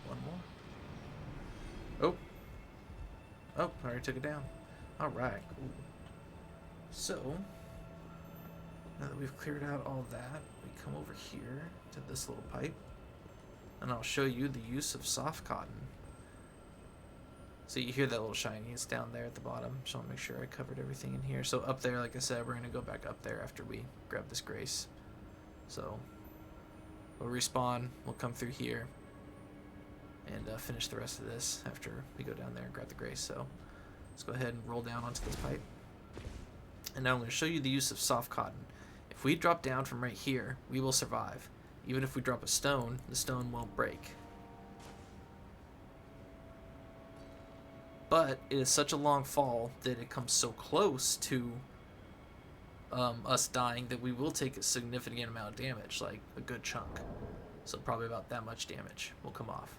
One more. Oh. Oh, I already took it down. Alright, cool. So, now that we've cleared out all that, we come over here to this little pipe, and I'll show you the use of soft cotton. So you hear that little shiny, it's down there at the bottom, so I'll make sure I covered everything in here. So up there, like I said, we're going to go back up there after we grab this grace. So, We'll respawn. We'll come through here and finish the rest of this after we go down there and grab the grace. So let's go ahead and roll down onto this pipe. And now I'm going to show you the use of soft cotton. If we drop down from right here, we will survive. Even if we drop a stone, the stone won't break. But it is such a long fall that it comes so close to us dying that we will take a significant amount of damage, like a good chunk. So probably about that much damage will come off.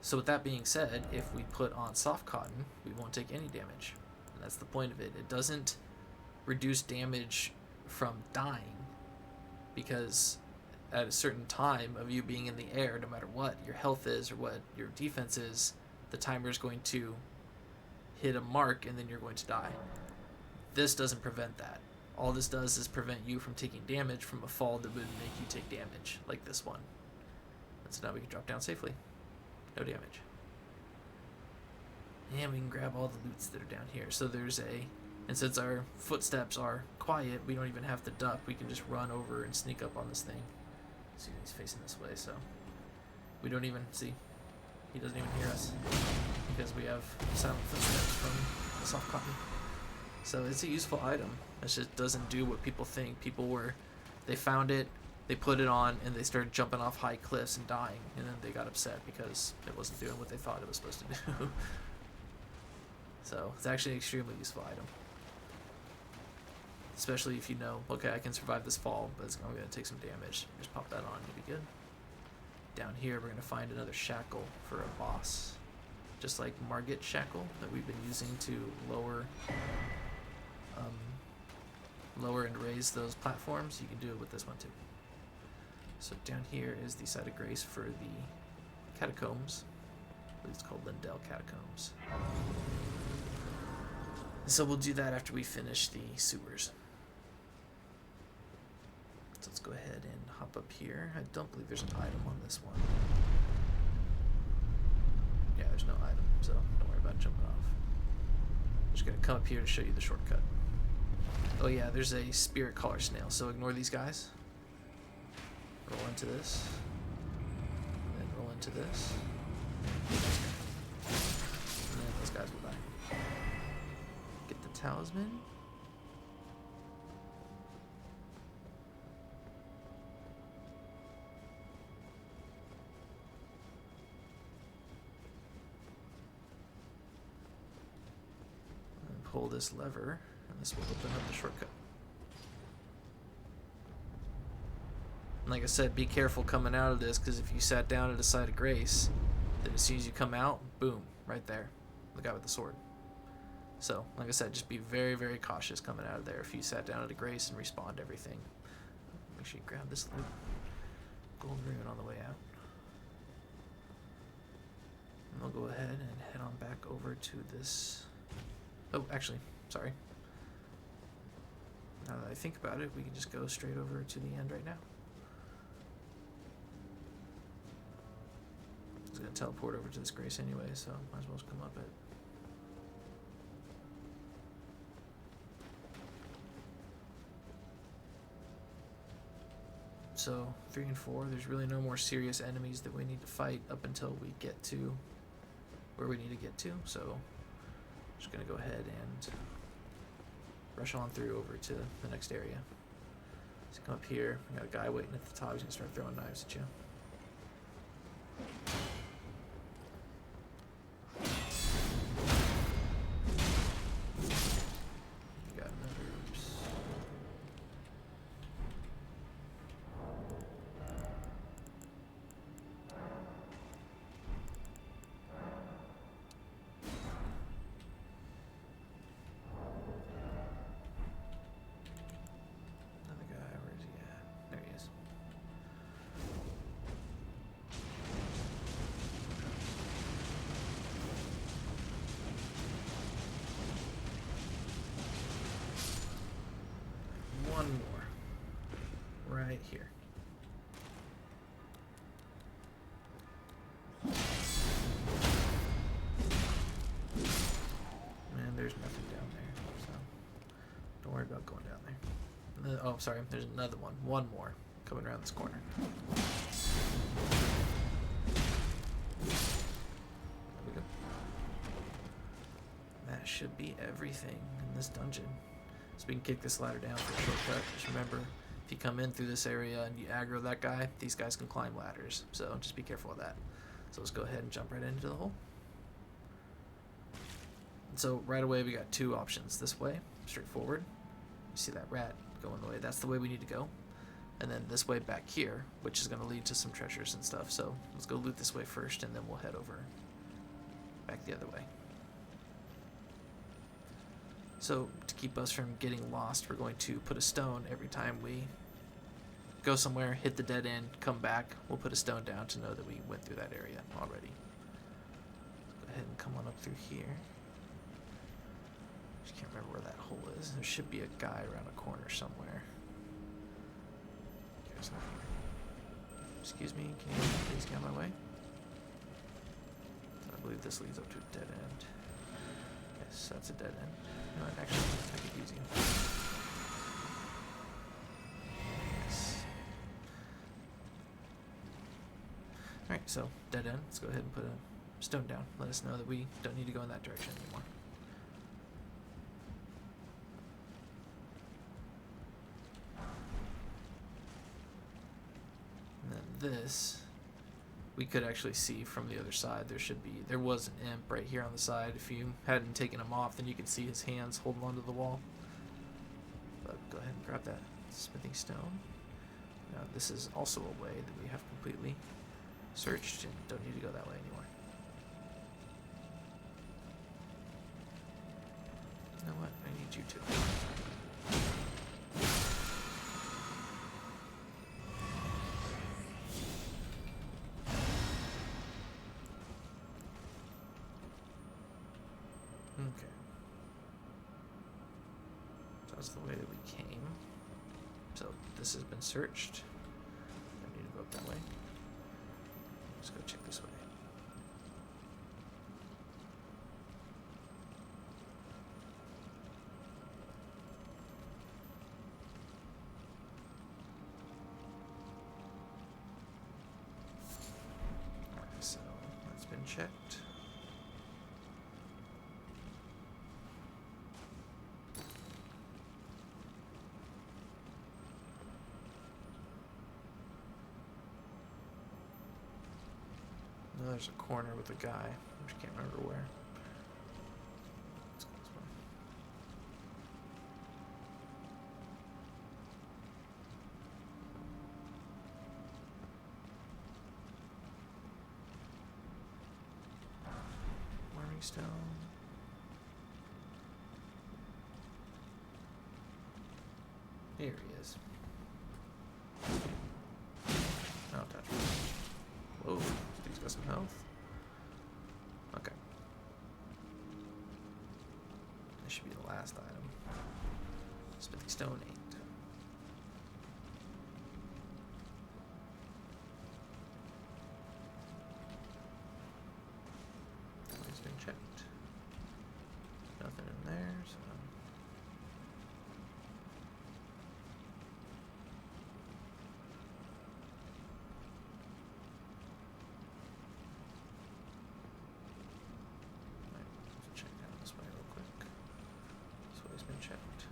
So with that being said, if we put on soft cotton, we won't take any damage. And that's the point of it. It doesn't reduce damage from dying, because at a certain time of you being in the air, no matter what your health is or what your defense is, the timer is going to hit a mark and then you're going to die. This doesn't prevent that. All this does is prevent you from taking damage from a fall that would make you take damage, like this one. And so now we can drop down safely. No damage. And we can grab all the loots that are down here. So there's and since our footsteps are quiet, we don't even have to duck. We can just run over and sneak up on this thing. See, he's facing this way, so we don't even see. He doesn't even hear us because we have silent footsteps from the soft cotton. So it's a useful item. It just doesn't do what people think. They found it, they put it on, and they started jumping off high cliffs and dying, and then they got upset because it wasn't doing what they thought it was supposed to do. So it's actually an extremely useful item. Especially if you know, okay, I can survive this fall, but I'm going to take some damage. Just pop that on, you'll be good. Down here, we're going to find another shackle for a boss. Just like Margit shackle that we've been using to lower and raise those platforms. You can do it with this one too. So down here is the site of grace for the catacombs. I believe it's called Lyndell Catacombs. So we'll do that after we finish the sewers. So let's go ahead and hop up here. I don't believe there's an item on this one. Yeah, there's no item, so don't worry about jumping off. I'm just gonna come up here to show you the shortcut. Oh yeah, there's a spirit collar snail, so ignore these guys. Roll into this. And then roll into this. And then those guys will die. Get the talisman. Pull this lever, and this will open up the shortcut. And like I said, be careful coming out of this, because if you sat down at a site of grace, then as soon as you come out, boom, right there, the guy with the sword. So, like I said, just be very, very cautious coming out of there if you sat down at a grace and respawned everything. Make sure you grab this loot. Gold rune on the way out. And we'll go ahead and head on back over to this. Oh, actually, sorry. Now that I think about it, we can just go straight over to the end right now. I was going to teleport over to this grace anyway, so might as well just come up it. So, 3 and 4, there's really no more serious enemies that we need to fight up until we get to where we need to get to, so just gonna go ahead and rush on through over to the next area. So come up here, we got a guy waiting at the top, he's gonna start throwing knives at you. You got another, oops. One more. Right here. And there's nothing down there, so don't worry about going down there. Oh, sorry, there's another one. One more coming around this corner. There we go. That should be everything in this dungeon. So we can kick this ladder down for a shortcut. Just remember, if you come in through this area and you aggro that guy, these guys can climb ladders. So just be careful of that. So let's go ahead and jump right into the hole. And so right away we got two options. This way, straight forward. You see that rat going the way. That's the way we need to go. And then this way back here, which is going to lead to some treasures and stuff. So let's go loot this way first, and then we'll head over back the other way. So to keep us from getting lost, we're going to put a stone every time we go somewhere, hit the dead end, come back. We'll put a stone down to know that we went through that area already. Go ahead and come on up through here. Just can't remember where that hole is. There should be a guy around a corner somewhere. There's not here. Excuse me, can you please get out of my way? I believe this leads up to a dead end. Yes, that's a dead end. You know what, actually, I could use you. Yes. Alright, so, dead end. Let's go ahead and put a stone down. Let us know that we don't need to go in that direction anymore. And then this, we could actually see from the other side. There was an imp right here on the side. If you hadn't taken him off, then you could see his hands holding onto the wall. But go ahead and grab that smithing stone. Now this is also a way that we have completely searched and don't need to go that way anymore. You know what? I need you to. Okay. So that's the way that we came. So this has been searched. I need to go up that way. Let's go check this way. Alright, so that's been checked. There's a corner with a guy. I just can't remember where. Let's go this way. Warming stone. Here he is. I'll touch him. Whoa. He's got some health. Okay. This should be the last item. Smithing stone 8. It's been checked. Nothing in there, so. Checked.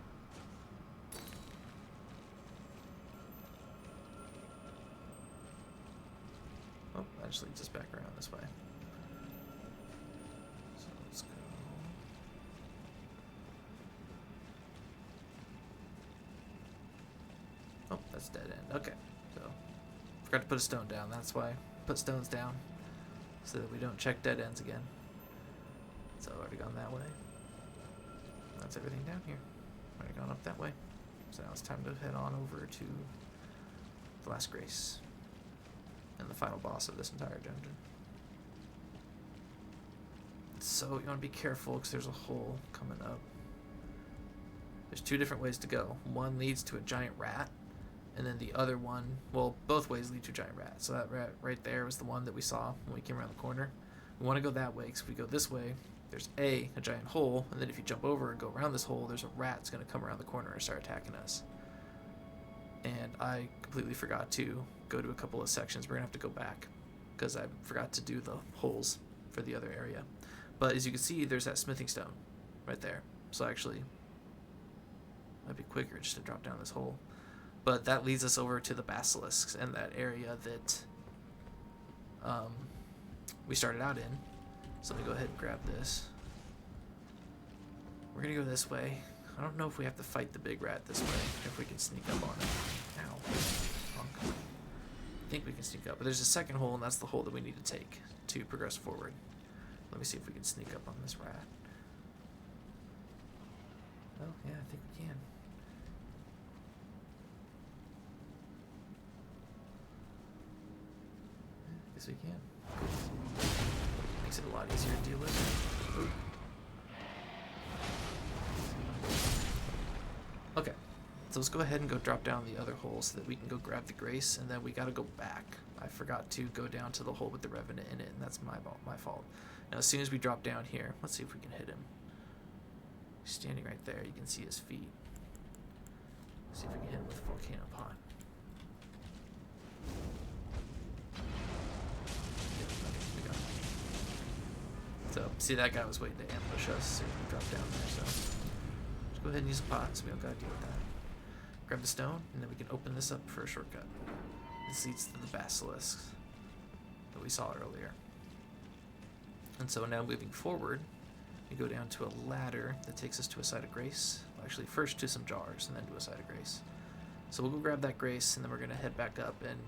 Oh, that just leads us back around this way. So let's go. Oh, that's dead end. Okay, so forgot to put a stone down. That's why I put stones down so that we don't check dead ends again. So I've already gone that way. That's everything down here. Already gone up that way. So now it's time to head on over to the last grace and the final boss of this entire dungeon. So you want to be careful because there's a hole coming up. There's two different ways to go. One leads to a giant rat, and then the other one, well, both ways lead to a giant rat. So that rat right there was the one that we saw when we came around the corner. We want to go that way because if we go this way, there's a giant hole, and then if you jump over and go around this hole, there's a rat that's going to come around the corner and start attacking us. And I completely forgot to go to a couple of sections. We're going to have to go back because I forgot to do the holes for the other area. But as you can see, there's that smithing stone right there. So actually, might be quicker just to drop down this hole. But that leads us over to the basilisks and that area that we started out in. So let me go ahead and grab this. We're going to go this way. I don't know if we have to fight the big rat this way, if we can sneak up on it. Ow. Punk. I think we can sneak up. But there's a second hole, and that's the hole that we need to take to progress forward. Let me see if we can sneak up on this rat. Oh, yeah, I think we can. Guess we can. Cool. Makes it a lot easier to deal with. Ooh. Okay, so let's go ahead and go drop down the other hole so that we can go grab the Grace, and then we gotta go back. I forgot to go down to the hole with the Revenant in it, and that's my fault. Now, as soon as we drop down here, let's see if we can hit him. He's standing right there. You can see his feet. Let's see if we can hit him with a volcano pot. So, see, that guy was waiting to ambush us, so we dropped down there, so just go ahead and use a pot, so we don't gotta deal with that. Grab the stone, and then we can open this up for a shortcut. This leads to the basilisks that we saw earlier. And so now moving forward, we go down to a ladder that takes us to a site of grace. Well, actually, first to some jars, and then to a site of grace. So we'll go grab that grace, and then we're gonna head back up, and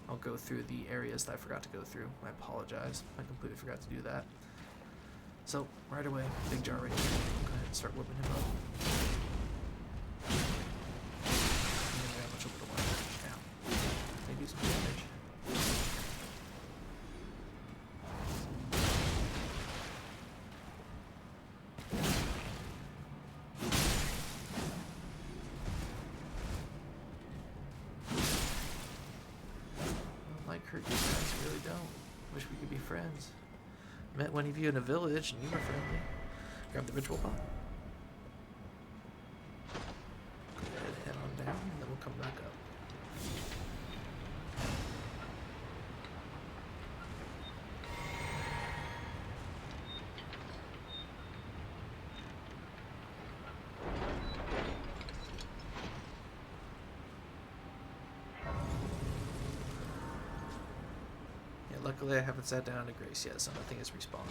I'll go through the areas that I forgot to go through. I apologize. I completely forgot to do that. So, right away, big jar right here. Go ahead and start whipping him up. How much a little one. Ow. Maybe some damage. I don't like hurt you guys, I really don't. Wish we could be friends. Met one of you in a village and you were friendly. Grab the ritual pot. Go ahead, head on down, and then we'll come back up. Luckily, I haven't sat down to Grace yet, so nothing has respawned.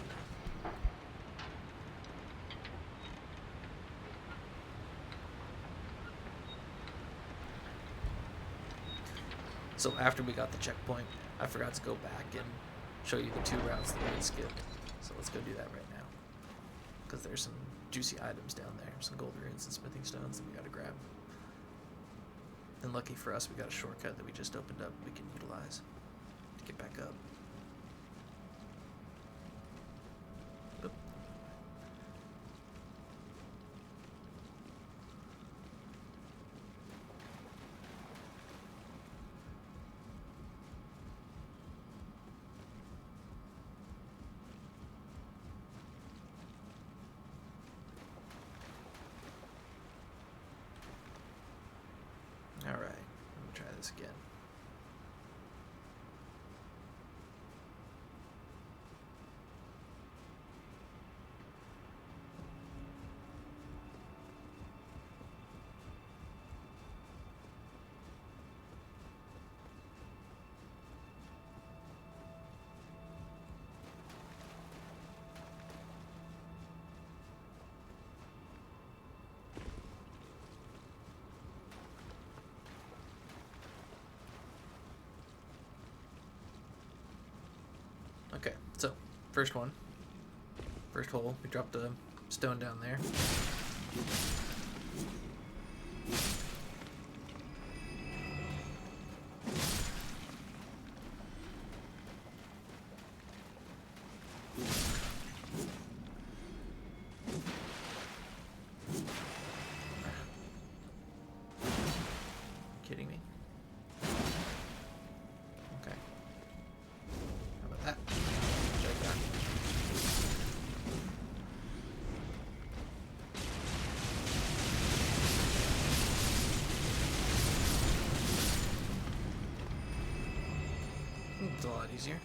So after we got the checkpoint, I forgot to go back and show you the 2 routes that we had skipped. So let's go do that right now. Because there's some juicy items down there, some gold runes and smithing stones that we gotta grab. And lucky for us, we got a shortcut that we just opened up we can utilize to get back up. Oop. All right, let me try this again. Okay, so first hole, we dropped the stone down there. Kidding me? Okay. How about that? Check that. It's a lot easier.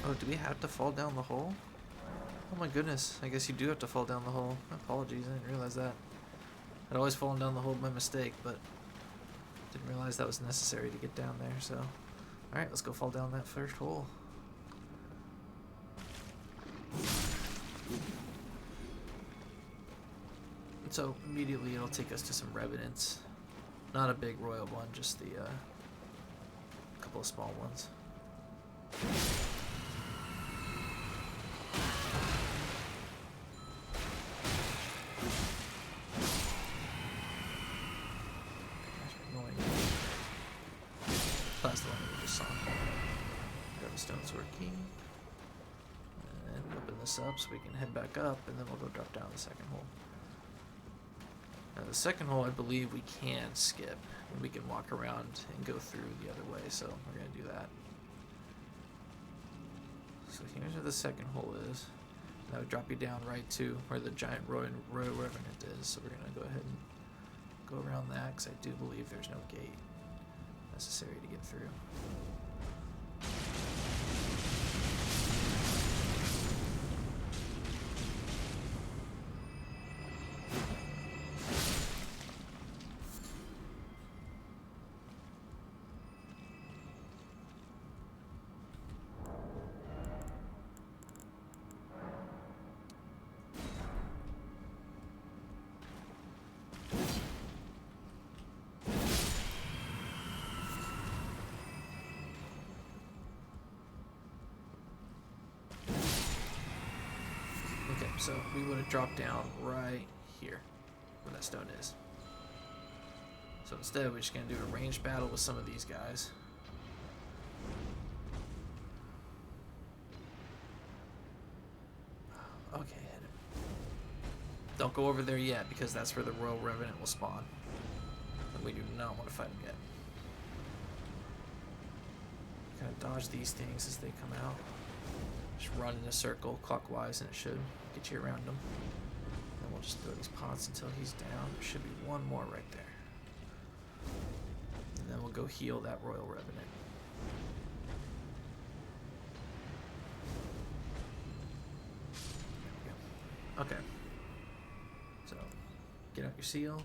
Oh, do we have to fall down the hole? Oh my goodness, I guess you do have to fall down the hole. Apologies, I didn't realize that. I'd always fallen down the hole by mistake, but didn't realize that was necessary to get down there, so... Alright, let's go fall down that first hole. And so, immediately it'll take us to some revenants. Not a big royal one, just the, couple of small ones. That's the one we just saw. Grab a stone sword key. And open this up so we can head back up, and then we'll go drop down the second hole. Now the second hole I believe we can skip, and we can walk around and go through the other way, so we're going to do that. So here's where the second hole is. That would drop you down right to where the giant royal revenant is, so we're going to go ahead and go around that, because I do believe there's no gate necessary to get through. So we would have dropped down right here where that stone is. So instead we're just going to do a ranged battle with some of these guys. Okay, hit him. Don't go over there yet because that's where the Royal Revenant will spawn. And we do not want to fight him yet. Kind of dodge these things as they come out. Just run in a circle clockwise and it should get you around him. And we'll just throw these pots until he's down. There should be one more right there. And then we'll go heal that Royal Revenant. There we go. Okay. So, get out your seal.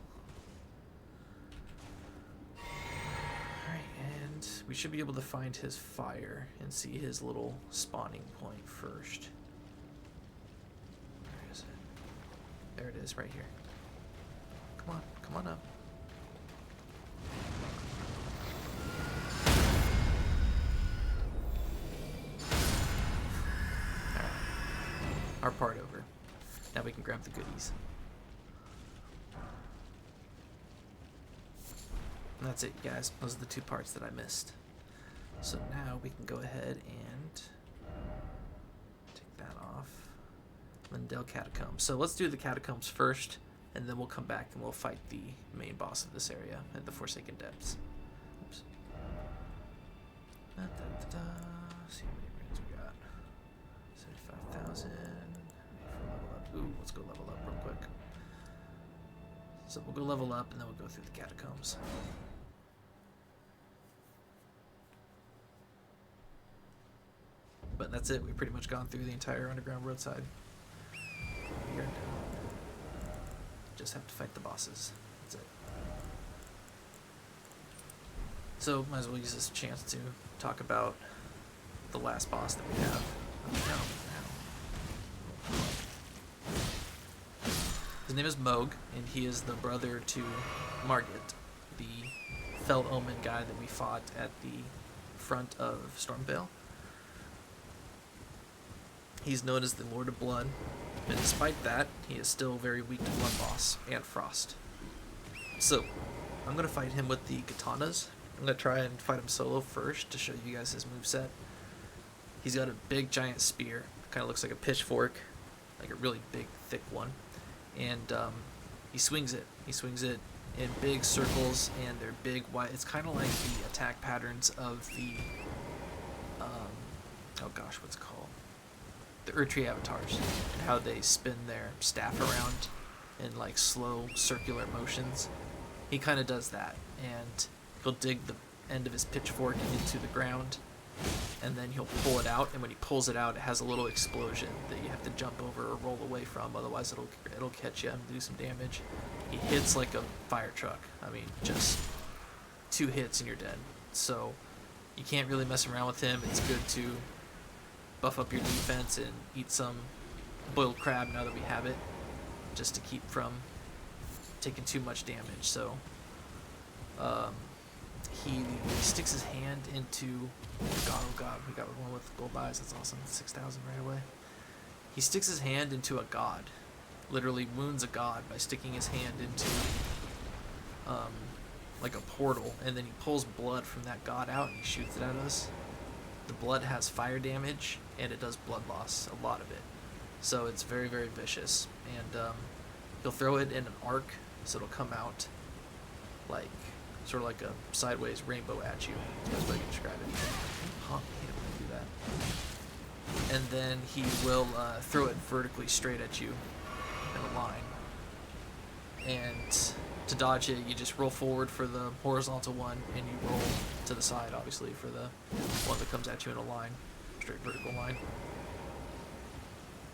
We should be able to find his fire and see his little spawning point first. Where is it? There it is, right here. Come on up. Alright. Our part over. Now we can grab the goodies. And that's it, guys. Those are the two parts that I missed. So now we can go ahead and take that off. Lyndell Catacombs. So let's do the catacombs first, and then we'll come back and we'll fight the main boss of this area at the Forsaken Depths. Oops. See how many rings we got. 75,000. Ooh, let's go level up real quick. So we'll go level up and then we'll go through the catacombs. But that's it. We've pretty much gone through the entire underground roadside. We are done. Just have to fight the bosses. That's it. So might as well use this chance to talk about the last boss that we have. His name is Mohg, and he is the brother to Margit, the fell Omen guy that we fought at the front of Stormvale. He's known as the Lord of Blood, and despite that, he is still very weak to Blood Boss and Frost. So, I'm going to fight him with the katanas. I'm going to try and fight him solo first to show you guys his moveset. He's got a big giant spear, kind of looks like a pitchfork, like a really big, thick one. And he swings it. He swings it in big circles, and they're big, wide. It's kind of like the attack patterns of the oh gosh, what's it called? The Erdtree avatars, and how they spin their staff around in like slow circular motions. He kind of does that, and he'll dig the end of his pitchfork into the ground, and then he'll pull it out, and when he pulls it out, it has a little explosion that you have to jump over or roll away from, otherwise it'll catch you and do some damage. He hits like a fire truck. I mean, just 2 hits and you're dead. So you can't really mess around with him. It's good to buff up your defense and eat some boiled crab now that we have it, just to keep from taking too much damage. So he sticks his hand into, oh god, we got one with gold eyes, that's awesome, 6,000 right away. He sticks his hand into a god, literally wounds a god by sticking his hand into like a portal, and then he pulls blood from that god out and he shoots it at us. The blood has fire damage and it does blood loss, a lot of it. So it's very, very vicious. And he'll throw it in an arc, so it'll come out like sort of like a sideways rainbow at you. That's the best way I can describe it. Huh, I hate it when I do that. And then he will throw it vertically straight at you in a line. And to dodge it, you just roll forward for the horizontal one, and you roll to the side, obviously, for the one that comes at you in a line, straight vertical line.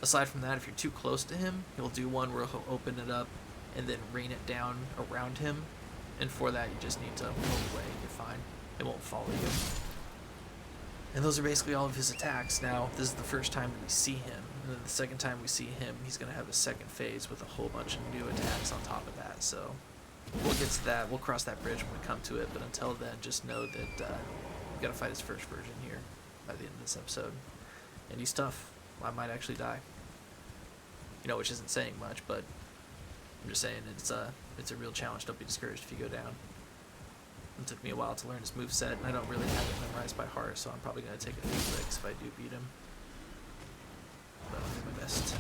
Aside from that, if you're too close to him, he'll do one where he'll open it up and then rain it down around him. And for that, you just need to roll away and you're fine. It won't follow you. And those are basically all of his attacks. Now, this is the first time that we see him. And then the second time we see him, he's going to have a second phase with a whole bunch of new attacks on top of that. So we'll get to that. We'll cross that bridge when we come to it. But until then, just know that we've got to fight his first version here by the end of this episode. And he's tough. I might actually die. You know, which isn't saying much, but I'm just saying it's a real challenge. Don't be discouraged if you go down. It took me a while to learn his moveset, and I don't really have it memorized by heart, so I'm probably going to take a few licks if I do beat him. But I'll do my best.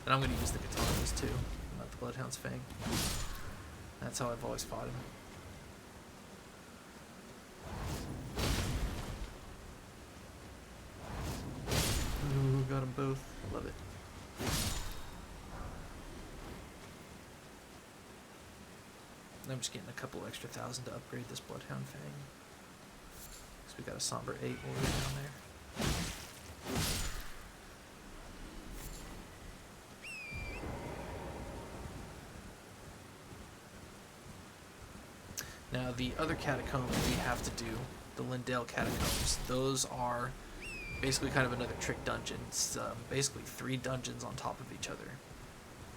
And I'm going to use the katanas too, not the bloodhound's fang. That's how I've always fought him. Ooh, got them both. Love it. I'm just getting a couple extra thousand to upgrade this bloodhound fang. Because we got a somber 8 warrior down there. Now the other catacombs we have to do, the Lyndell Catacombs, those are basically kind of another trick dungeon. It's basically 3 dungeons on top of each other.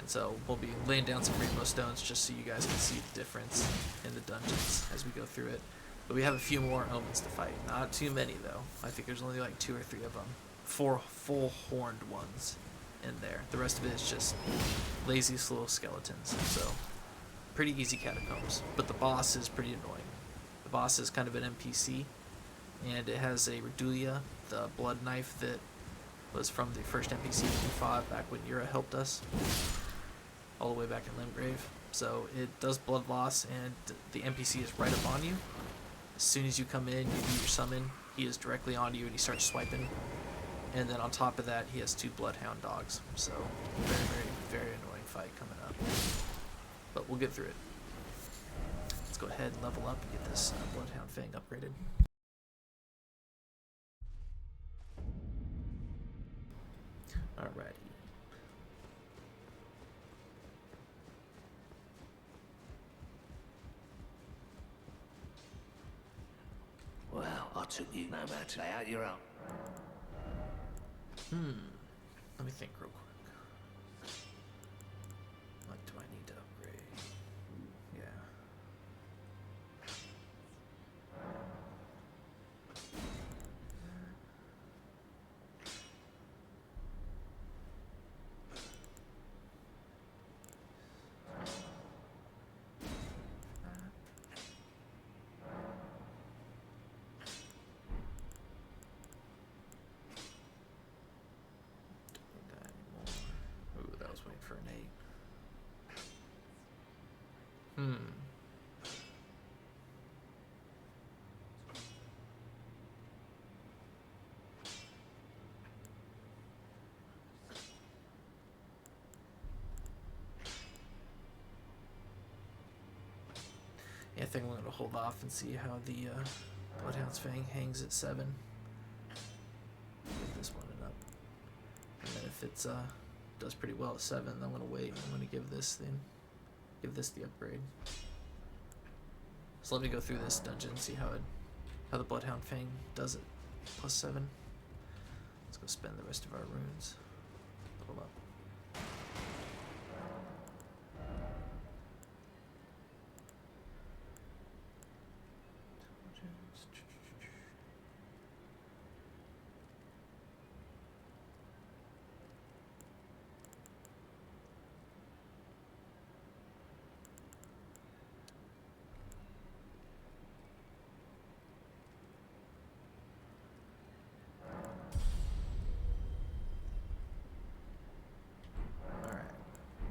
And so we'll be laying down some rainbow stones just so you guys can see the difference in the dungeons as we go through it. But we have a few more omens to fight. Not too many though. I think there's only like 2 or 3 of them. 4 full horned ones in there. The rest of it is just lazy, slow skeletons. So pretty easy catacombs. But the boss is pretty annoying. The boss is kind of an NPC, and it has a Redulia, the blood knife that was from the first NPC we fought back when Yura helped us, all the way back in Limgrave. So it does blood loss, and the NPC is right up on you. As soon as you come in, you do your summon, he is directly on you and he starts swiping. And then on top of that, he has 2 bloodhound dogs. So very, very, very annoying fight coming up. But we'll get through it. Let's go ahead and level up and get this bloodhound fang upgraded. Alrighty. Well, I took you no matter how you're up. Let me think real quick. What do I need to upgrade? Yeah. Don't need that anymore. think I'm going to hold off and see how the Bloodhound's Fang hangs at 7. Give this one an up. And then if it's does pretty well at 7, then I'm going to wait. I'm going to give this the upgrade. So let me go through this dungeon and see how the Bloodhound Fang does it. +7. Let's go spend the rest of our runes. Level up.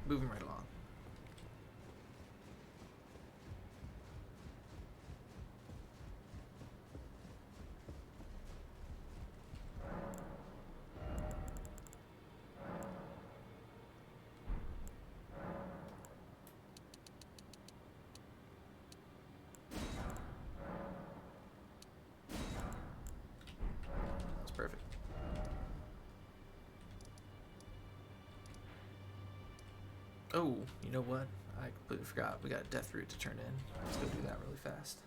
Moving right along. That's perfect. Oh, you know what? I completely forgot. We got a death root to turn in. Let's go do that really fast.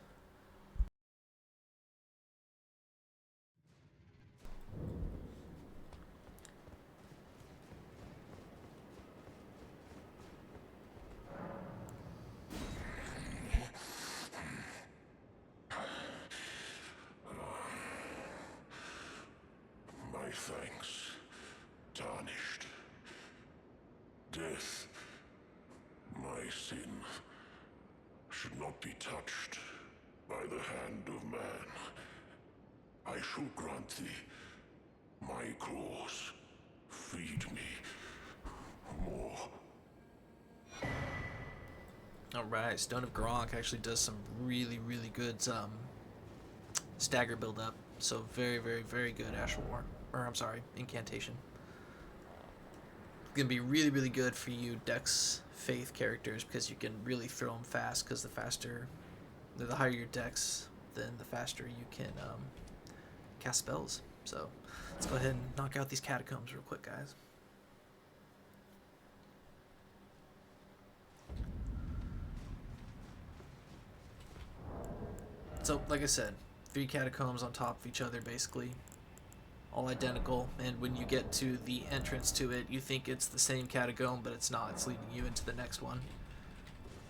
My thanks, Tarnished. Death, my sin, should not be touched by the hand of man. I shall grant thee my claws. Feed me more. Alright, Stone of Gurranq actually does some really, really good stagger build up. So very, very, very good Astral War. Or I'm sorry, Incantation. Gonna be really, really good for you Dex Faith characters because you can really throw them fast. Because the higher your Dex, then the faster you can cast spells. So let's go ahead and knock out these catacombs real quick, guys. So like I said, 3 catacombs on top of each other, basically. All identical, and when you get to the entrance to it, you think it's the same catacomb, but it's not. It's leading you into the next one,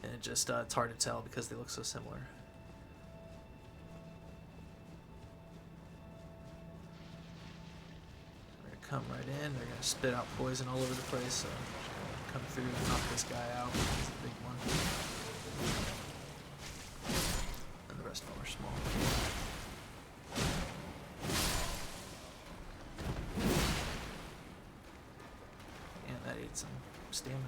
and it's hard to tell because they look so similar. They're gonna come right in. They're gonna spit out poison all over the place. So I'm just gonna come through and knock this guy out. He's a big one, and the rest of them are small. Some stamina.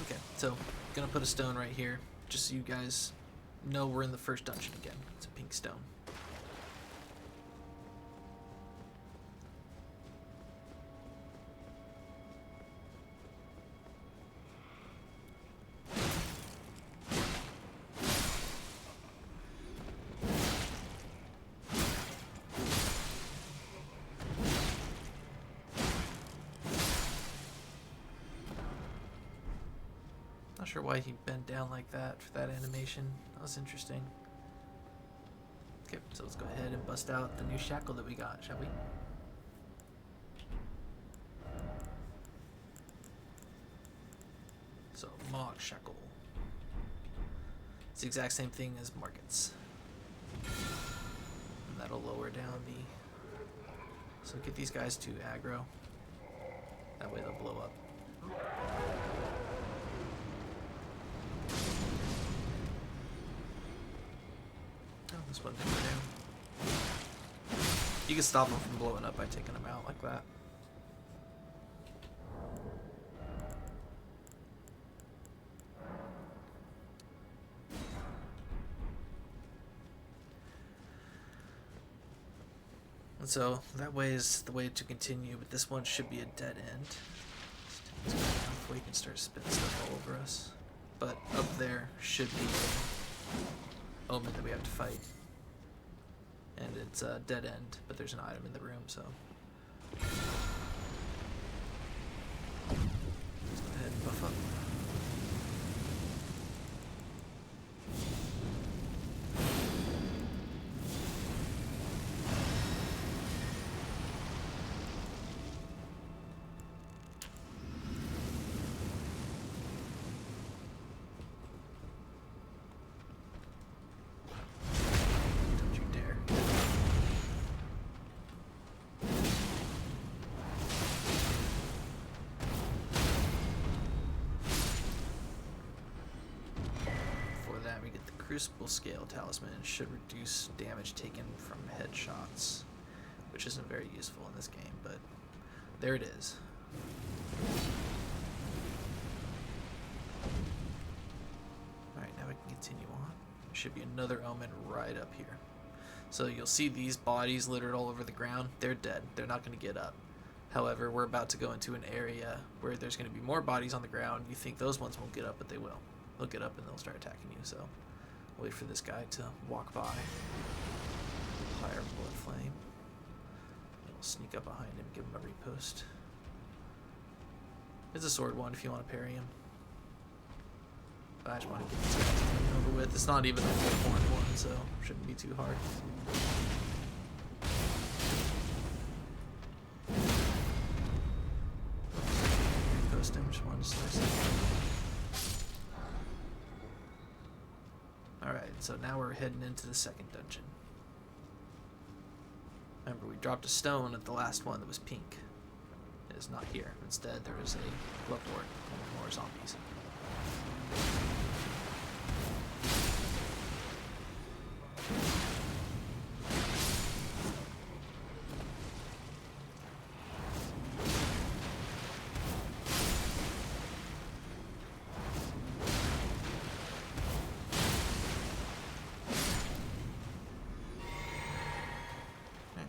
Okay, so gonna put a stone right here, just so you guys know we're in the first dungeon again. It's a pink stone. Not sure why he bent down like that for that animation. That was interesting. Okay, so let's go ahead and bust out the new shackle that we got, shall we? So, Mohg shackle. It's the exact same thing as Market's. And that'll lower down the... So get these guys to aggro. That way they'll blow up. This one didn't go down. You can stop them from blowing up by taking them out like that. And so that way is the way to continue, but this one should be a dead end. Before you can start spitting stuff all over us. But up there should be Omen that we have to fight. And it's a dead end, but there's an item in the room, so. Let's go ahead and buff up. Crucible Scale Talisman should reduce damage taken from headshots, which isn't very useful in this game, but there it is. Alright, now we can continue on. There should be another Omen right up here. So you'll see these bodies littered all over the ground. They're dead. They're not going to get up. However, we're about to go into an area where there's going to be more bodies on the ground. You think those ones won't get up, but they will. They'll get up and they'll start attacking you, so wait for this guy to walk by. Fire Blood Flame. We'll sneak up behind him, give him a repost. It's a sword one if you want to parry him. But I just want to get this guy over with. It's not even a full horn one, so shouldn't be too hard. Repost him, just wanted to slice him. Alright, so now we're heading into the second dungeon. Remember, we dropped a stone at the last one that was pink. It is not here. Instead, there is a bloodlord and more zombies.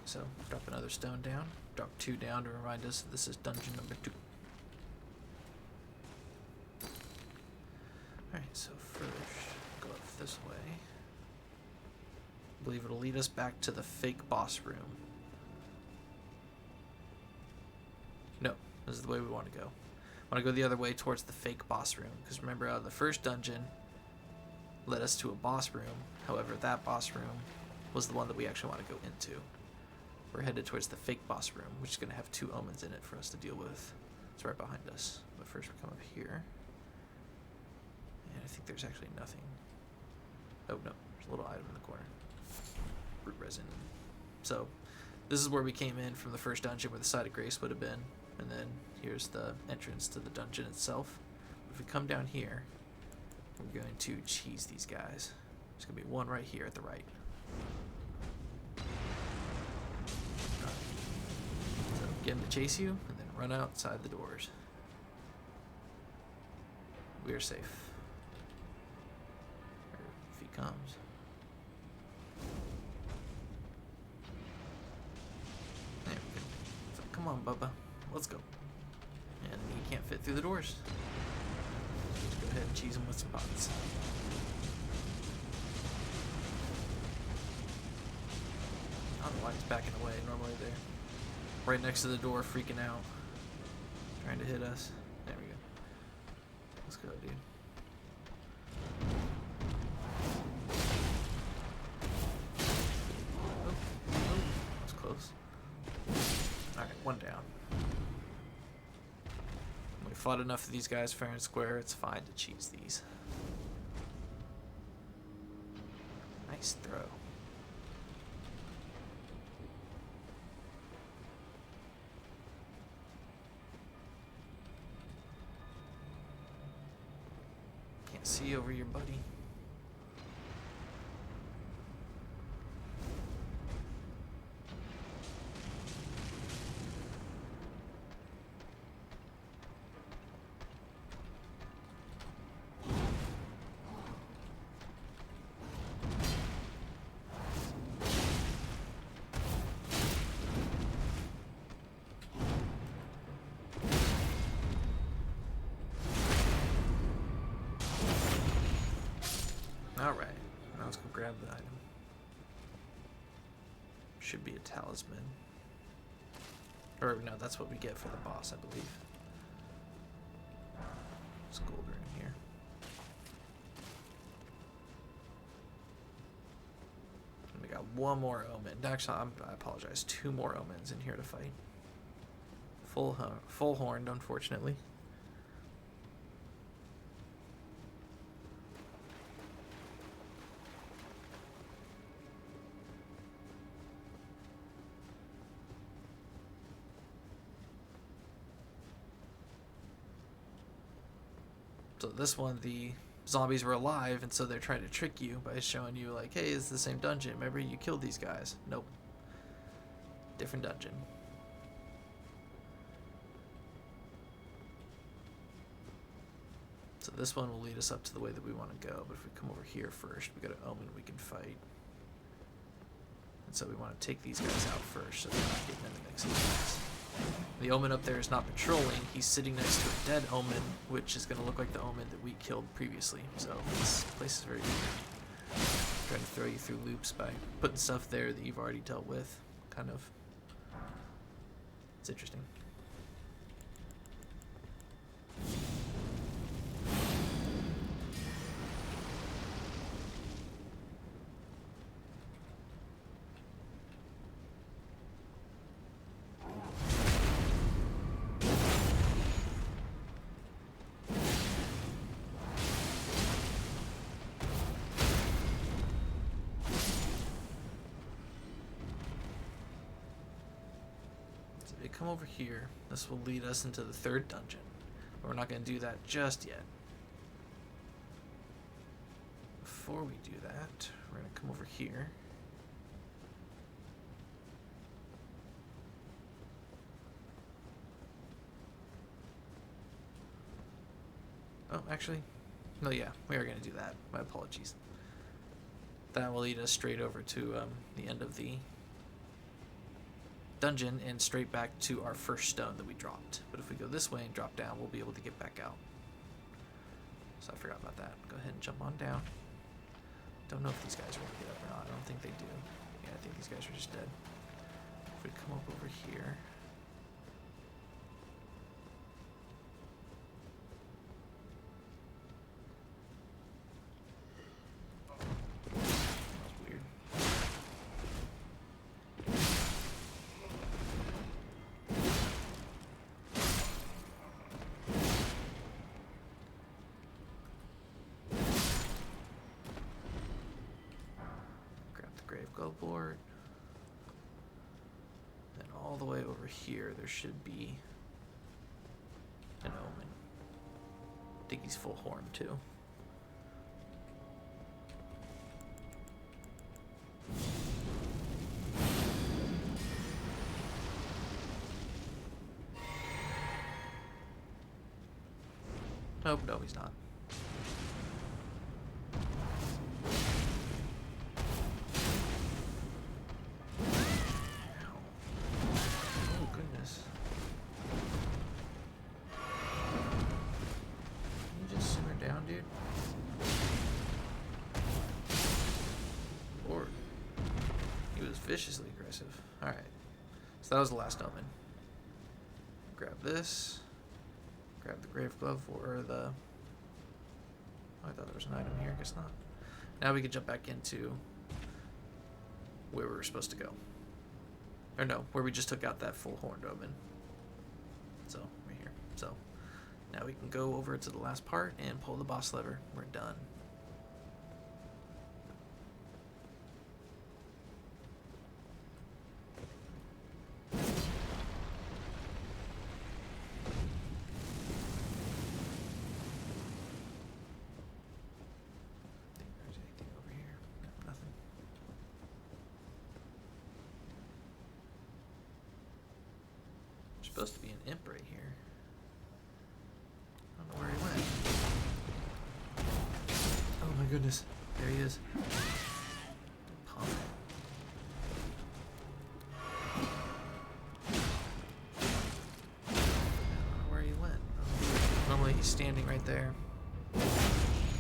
So, drop another stone down. Drop 2 down to remind us that this is dungeon number 2. Alright, so first, go up this way. I believe it'll lead us back to the fake boss room. No, this is the way we want to go. I want to go the other way towards the fake boss room, because remember, the first dungeon led us to a boss room. However, that boss room was the one that we actually want to go into. We're headed towards the fake boss room, which is going to have 2 omens in it for us to deal with. It's right behind us. But first we come up here. And I think there's actually nothing. Oh no, there's a little item in the corner. Root resin. So, this is where we came in from the first dungeon where the Side of Grace would have been. And then here's the entrance to the dungeon itself. If we come down here, we're going to cheese these guys. There's going to be one right here at the right. Get him to chase you, and then run outside the doors. We are safe. Or if he comes. There we go. So, come on, Bubba. Let's go. And he can't fit through the doors. Just go ahead and cheese him with some pots. I don't know why he's backing away. Normally they're right next to the door, freaking out, trying to hit us. There we go. Let's go, dude. Oh, that was close. Alright, one down. We fought enough of these guys fair and square. It's fine to cheese these. Nice throw. See over your buddy. Alright, now let's go grab the item. Should be a talisman. Or no, that's what we get for the boss, I believe. There's gold in here. And we got one more Omen. Actually, I apologize. 2 more Omens in here to fight. Full horned, unfortunately. So this one, the zombies were alive, and so they're trying to trick you by showing you, like, hey, it's the same dungeon. Remember, you killed these guys. Nope. Different dungeon. So this one will lead us up to the way that we want to go, but if we come over here first, we got an Omen we can fight. And so we want to take these guys out first, so they're not getting in the mix of things. The Omen up there is not patrolling, he's sitting next to a dead Omen, which is going to look like the Omen that we killed previously. So this place is very weird. Trying to throw you through loops by putting stuff there that you've already dealt with, kind of. It's interesting. Come over here. This will lead us into the 3rd dungeon. But we're not going to do that just yet. Before we do that, we're going to come over here. Oh, actually, no, yeah, we are going to do that. My apologies. That will lead us straight over to the end of the dungeon and straight back to our first stone that we dropped. But if we go this way and drop down, we'll be able to get back out. So I forgot about that. Go ahead and jump on down. Don't know if these guys are going to get up or not. I don't think they do. Yeah, I think these guys are just dead. If we come up over here. Board. And all the way over here there should be an Omen. I think he's full horn too. Nope, no he's not. Viciously aggressive. Alright. So that was the last Omen. Grab this. Grab the Grave Glove or the... Oh, I thought there was an item here. Guess not. Now we can jump back into where we were supposed to go. Or no, where we just took out that full horned Omen. So, right here. So, now we can go over to the last part and pull the boss lever. We're done. Supposed to be an imp right here. I don't know where he went. Oh my goodness. There he is. Pump. I don't know where he went. Normally he's standing right there.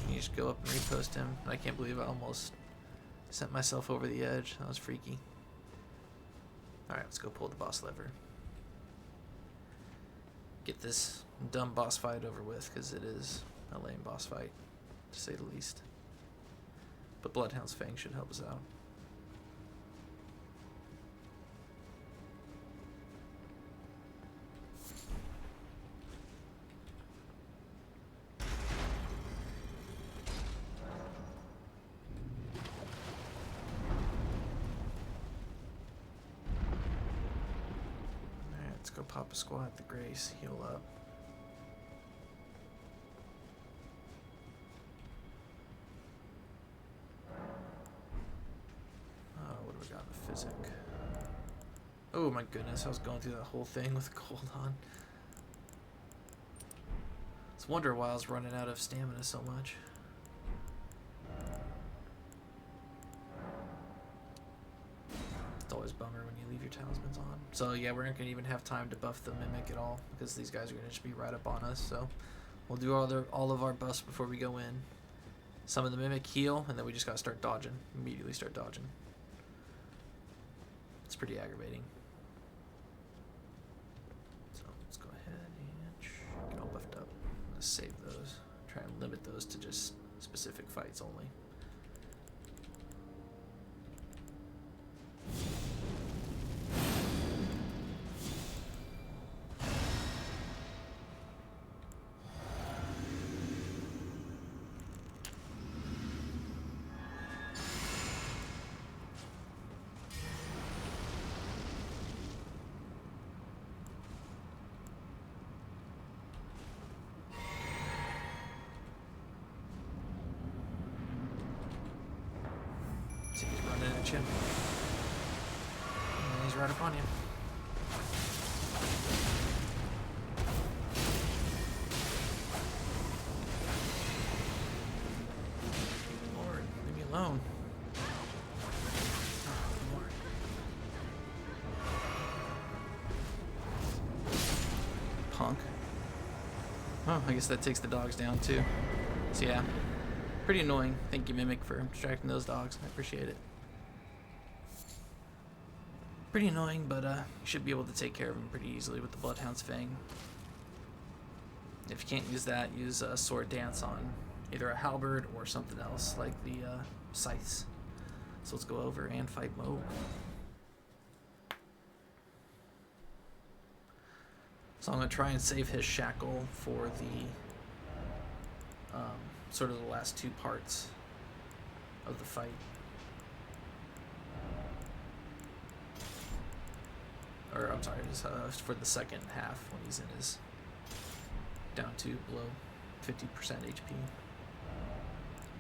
He just go up and repost him. I can't believe I almost sent myself over the edge. That was freaky. Alright, let's go pull the boss lever. Get this dumb boss fight over with, because it is a lame boss fight, to say the least. But Bloodhound's Fang should help us out. Go pop a squat at the Grace, heal up. What do we got in the physic? Oh my goodness, I was going through that whole thing with gold on. It's a wonder why I was running out of stamina so much. It's always a bummer when you leave your talismans on. So yeah, we're not going to even have time to buff the Mimic at all, because these guys are going to just be right up on us. So we'll do all of our buffs before we go in. Some of the Mimic heal, and then we just got to start dodging. Immediately start dodging. It's pretty aggravating. So let's go ahead and get all buffed up. I'm going to save those. Try and limit those to just specific fights only. See, he's running at you. And he's right up on you. Lord, leave me alone. Oh, Lord. Punk. Oh, I guess that takes the dogs down too. So yeah. Pretty annoying. Thank you, Mimic, for distracting those dogs. I appreciate it. Pretty annoying, but you should be able to take care of them pretty easily with the Bloodhound's Fang. If you can't use that, use a Sword Dance on either a halberd or something else, like the scythes. So let's go over and fight Mohg. So I'm going to try and save his shackle for the sort of the last two parts of the fight. Or, I'm sorry, for the second half when he's in his down to below 50% HP.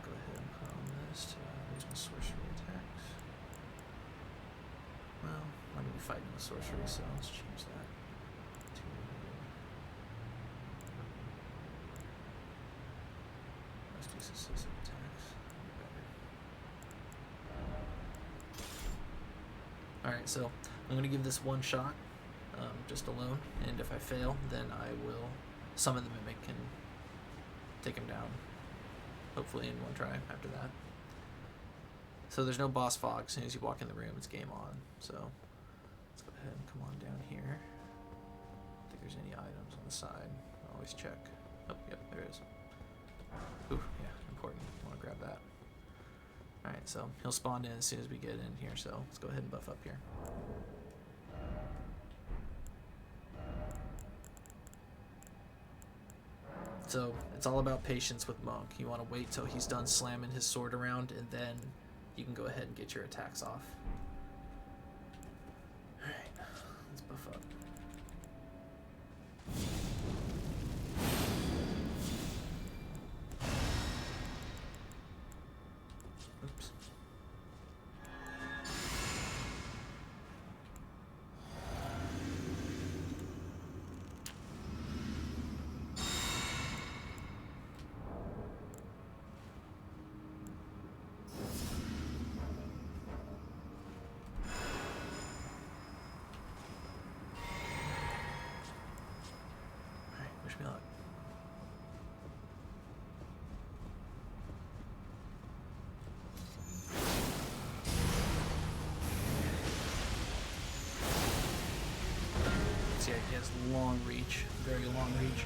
Go ahead and put on this to use my sorcery attacks. Well, I'm going to be fighting with sorcery, so let's change that to let's do successive attacks. Alright, so I'm going to give this one shot, just alone, and if I fail, then I will summon the Mimic and take him down, hopefully in one try after that. So there's no boss fog. As soon as you walk in the room, it's game on. So let's go ahead and come on down here. I think there's any items on the side. I'll always check. Oh, yep, there is. Ooh, yeah, important. I want to grab that. Alright, so he'll spawn in as soon as we get in here, so let's go ahead and buff up here. So it's all about patience with Mohg. You want to wait till he's done slamming his sword around, and then you can go ahead and get your attacks off. Alright, let's buff up. Oops. Wish me luck. He has long reach, very long reach.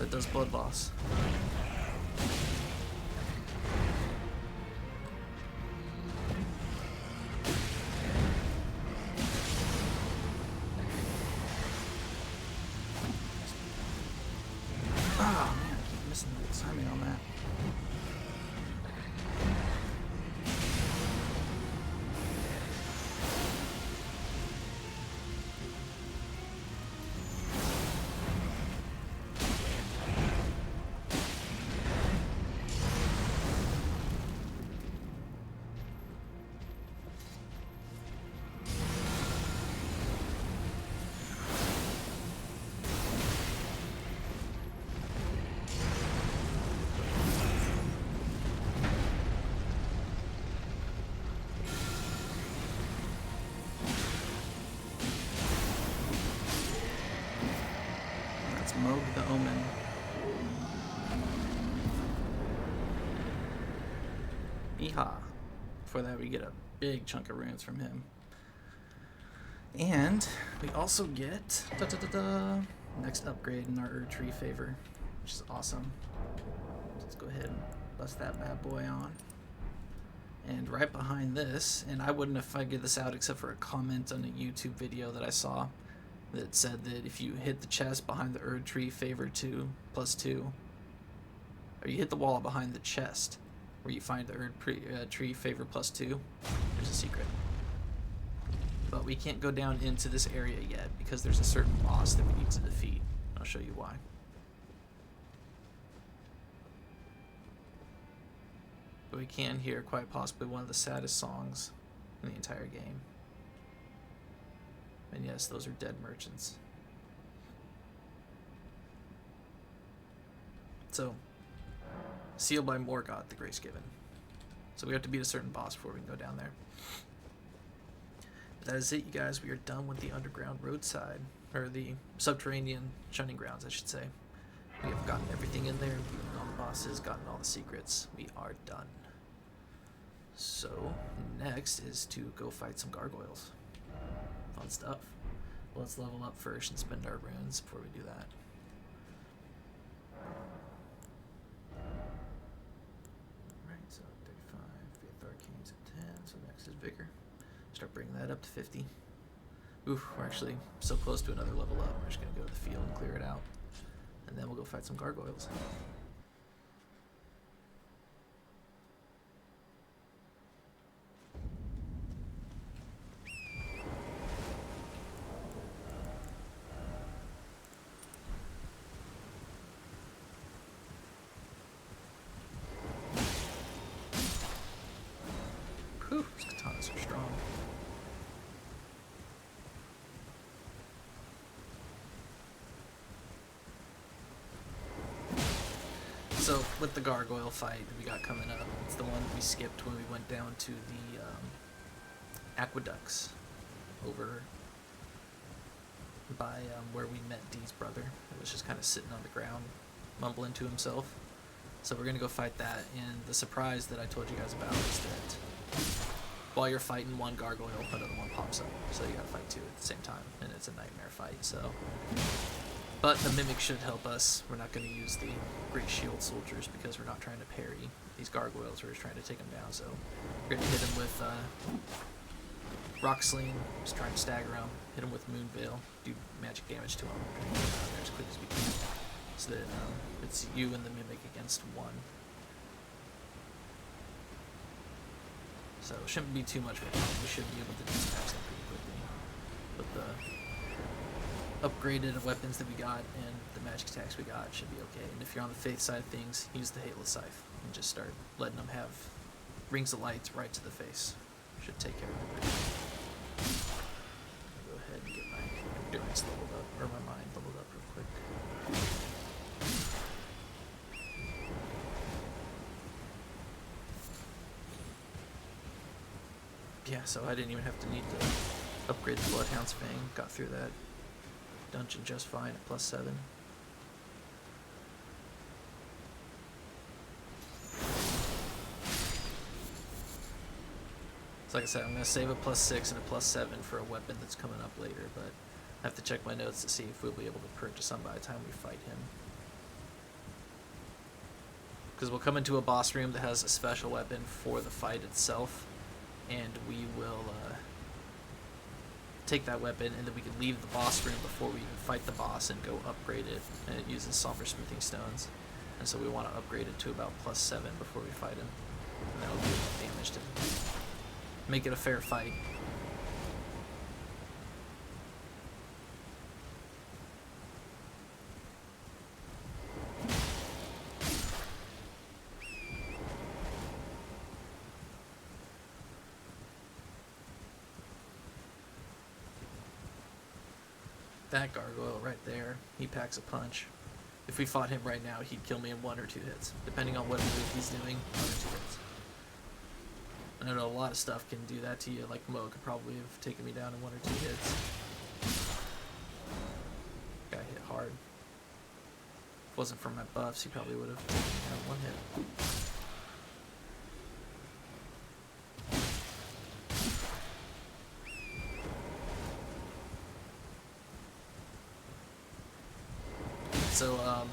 It does blood loss. Ah, man, I keep missing the timing on that. Mohg the Omen. Yeehaw. Before that we get a big chunk of runes from him. And we also get next upgrade in our Erdtree favor, which is awesome. Let's go ahead and bust that bad boy on. And right behind this, and I wouldn't have figured this out except for a comment on a YouTube video that I saw that said that if you hit the chest behind the Erdtree favor 2 +2, or you hit the wall behind the chest where you find the Erdtree favor +2, there's a secret. But we can't go down into this area yet because there's a certain boss that we need to defeat. I'll show you why. But we can hear quite possibly one of the saddest songs in the entire game. And yes, those are dead merchants. So, sealed by Morgoth, the Grace Given. So we have to beat a certain boss before we can go down there. But that is it, you guys. We are done with the underground roadside, or the Subterranean Shunning-Grounds, I should say. We have gotten everything in there, beaten all the bosses, gotten all the secrets. We are done. So, next is to go fight some gargoyles. Fun stuff. Let's level up first and spend our runes before we do that. Alright, so 35, 5th Arcane's at 10, so next is Vigor. Start bringing that up to 50. Oof, we're actually so close to another level up. We're just going to go to the field and clear it out. And then we'll go fight some gargoyles. Whew, these katanas are strong. So, with the gargoyle fight that we got coming up, it's the one we skipped when we went down to the aqueducts over by where we met Dee's brother. It was just kind of sitting on the ground, mumbling to himself. So we're going to go fight that, and the surprise that I told you guys about is that while you're fighting one gargoyle, another one pops up. So you got to fight two at the same time, and it's a nightmare fight, so... But the Mimic should help us. We're not going to use the Great Shield Soldiers because we're not trying to parry these gargoyles. We're just trying to take them down. So we're going to hit him with Rock Sling, just trying to stagger him. Hit him with Moon Veil, do magic damage to him. Try to get him out of there as quick as we can. So that it's you and the Mimic against one. So it shouldn't be too much of a problem. We should be able to dispatch them pretty quickly. But the upgraded weapons that we got and the magic attacks we got should be okay. And if you're on the faith side of things, use the Halo Scythe and just start letting them have rings of light right to the face. Should take care of it. I'll go ahead and get my endurance leveled up, or my mind leveled up real quick. Yeah, so I didn't even have to need to upgrade the Bloodhound's Fang. Got through that dungeon just fine at +7. So like I said, I'm going to save a +6 and a +7 for a weapon that's coming up later, but I have to check my notes to see if we'll be able to purchase some by the time we fight him. Because we'll come into a boss room that has a special weapon for the fight itself, and we will take that weapon, and then we can leave the boss room before we even fight the boss and go upgrade it, and it uses Somber Smithing Stones, and so we want to upgrade it to about +7 before we fight him, and that will do enough damage to make it a fair fight. That gargoyle right there, he packs a punch. If we fought him right now, he'd kill me in 1 or 2 hits, depending on what move he's doing. 1 or 2 hits. I know a lot of stuff can do that to you, like Mohg could probably have taken me down in 1 or 2 hits. Got hit hard. If it wasn't for my buffs, he probably would have taken me down in 1 hit. So,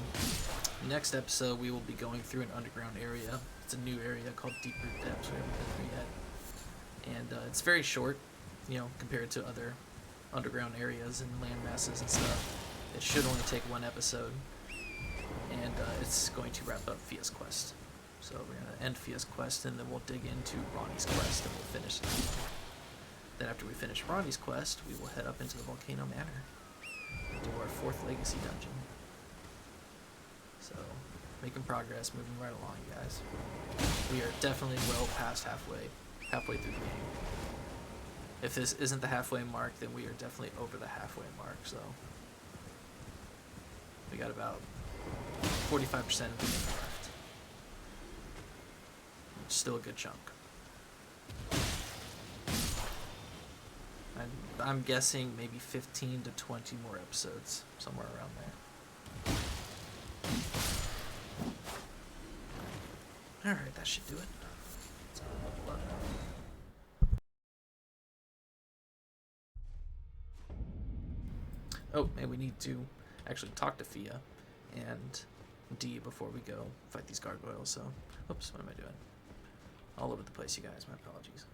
next episode we will be going through an underground area. It's a new area called Deep Root Depths. We haven't been through yet. And it's very short, you know, compared to other underground areas and land masses and stuff. It should only take 1 episode. And it's going to wrap up Fia's quest. So we're going to end Fia's quest, and then we'll dig into Ronnie's quest, and we'll finish it. Then after we finish Ronnie's quest, we will head up into the Volcano Manor and do our 4th Legacy dungeon. So, making progress, moving right along, guys. We are definitely well past halfway through the game. If this isn't the halfway mark, then we are definitely over the halfway mark, so we got about 45% of the game left. Which is still a good chunk. I'm guessing maybe 15 to 20 more episodes, somewhere around there. Alright, that should do it. Let's go level up. Oh, and we need to actually talk to Fia and D before we go fight these gargoyles, so... Oops, what am I doing? All over the place, you guys. My apologies.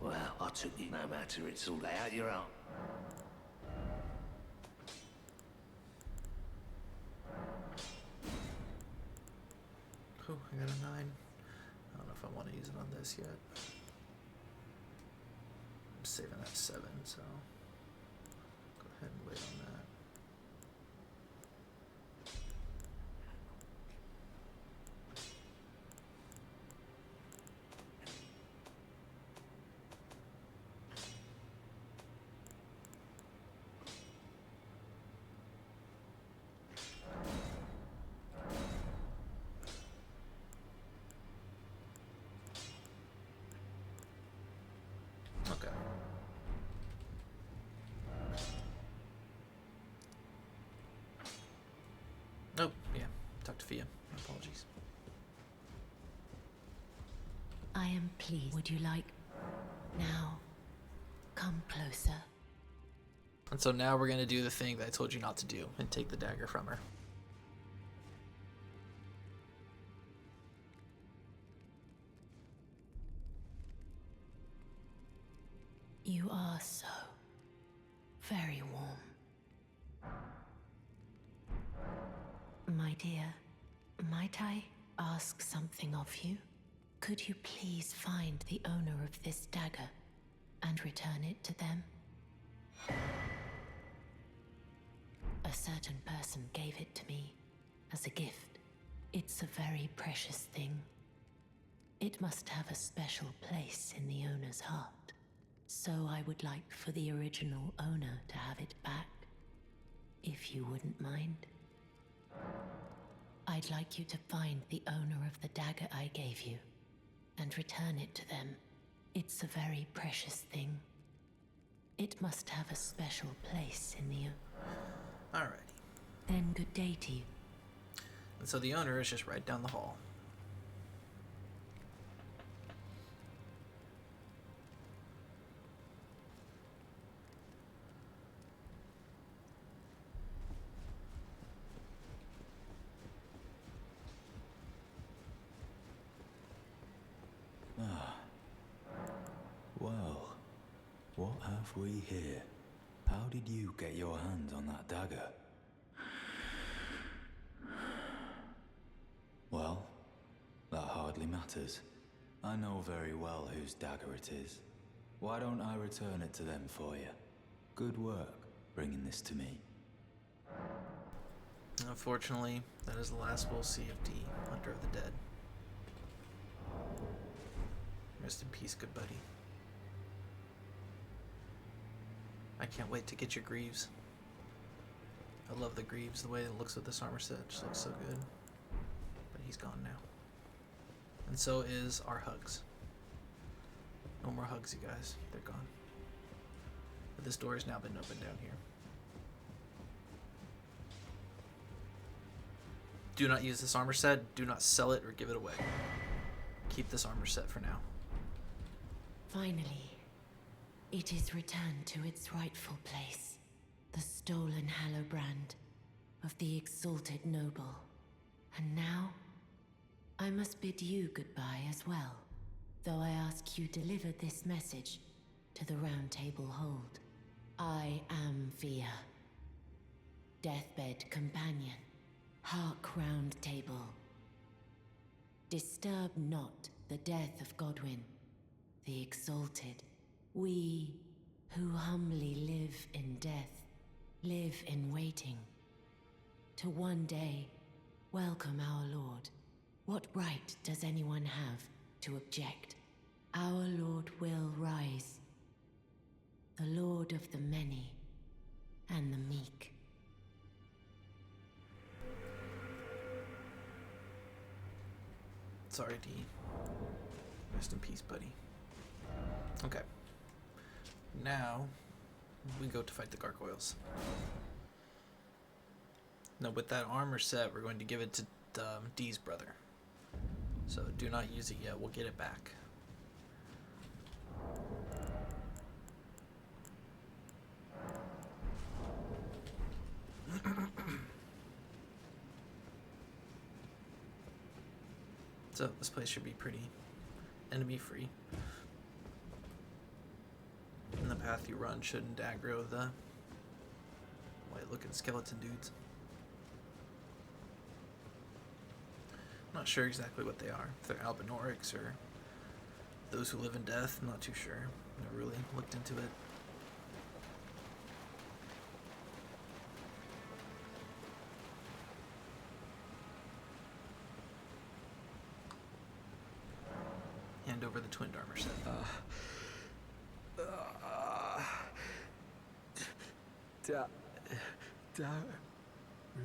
Well, I took you no matter, it's all out your own. Oh, I got a 9. I don't know if I want to use it on this yet. I'm saving that 7, so go ahead and wait on that. Okay. Oh, yeah. Talk to Fia. My apologies. I am pleased. Would you like? Now, come closer. And so now we're going to do the thing that I told you not to do and take the dagger from her. dear, might I ask something of you? Could you please find the owner of this dagger and return it to them? A certain person gave it to me as a gift. It's a very precious thing. It must have a special place in the owner's heart. So I would like for the original owner to have it back, if you wouldn't mind. I'd like you to find the owner of the dagger I gave you and return it to them. It's a very precious thing. It must have a special place in the... Alrighty. Then good day to you. And so the owner is just right down the hall. Well, what have we here? How did you get your hands on that dagger? Well, that hardly matters. I know very well whose dagger it is. Why don't I return it to them for you? Good work bringing this to me. Unfortunately, that is the last we'll see of the Hunter of the Dead. Rest in peace, good buddy. I can't wait to get your greaves. I love the greaves, the way it looks with this armor set. Just looks so good. But he's gone now. And so is our hugs. No more hugs, you guys. They're gone. But this door has now been opened down here. Do not use this armor set. Do not sell it or give it away. Keep this armor set for now. Finally, it is returned to its rightful place. The stolen Hallowbrand of the exalted noble. And now, I must bid you goodbye as well, though I ask you deliver this message to the Round Table Hold. I am Fia, deathbed companion. Hark, Round Table. Disturb not the death of Godwyn, the exalted. We who humbly live in death, live in waiting, to one day welcome our Lord. What right does anyone have to object? Our Lord will rise, the Lord of the many and the meek. Sorry, D. Rest in peace, buddy. Okay. Now, we go to fight the gargoyles. Now, with that armor set, we're going to give it to D's brother. So, do not use it yet. We'll get it back. So, this place should be pretty enemy-free. And the path you run shouldn't aggro the white-looking skeleton dudes. Not sure exactly what they are. If they're Albinorics or those who live in death, I'm not too sure. Never really looked into it. Hand over the twinned armor set.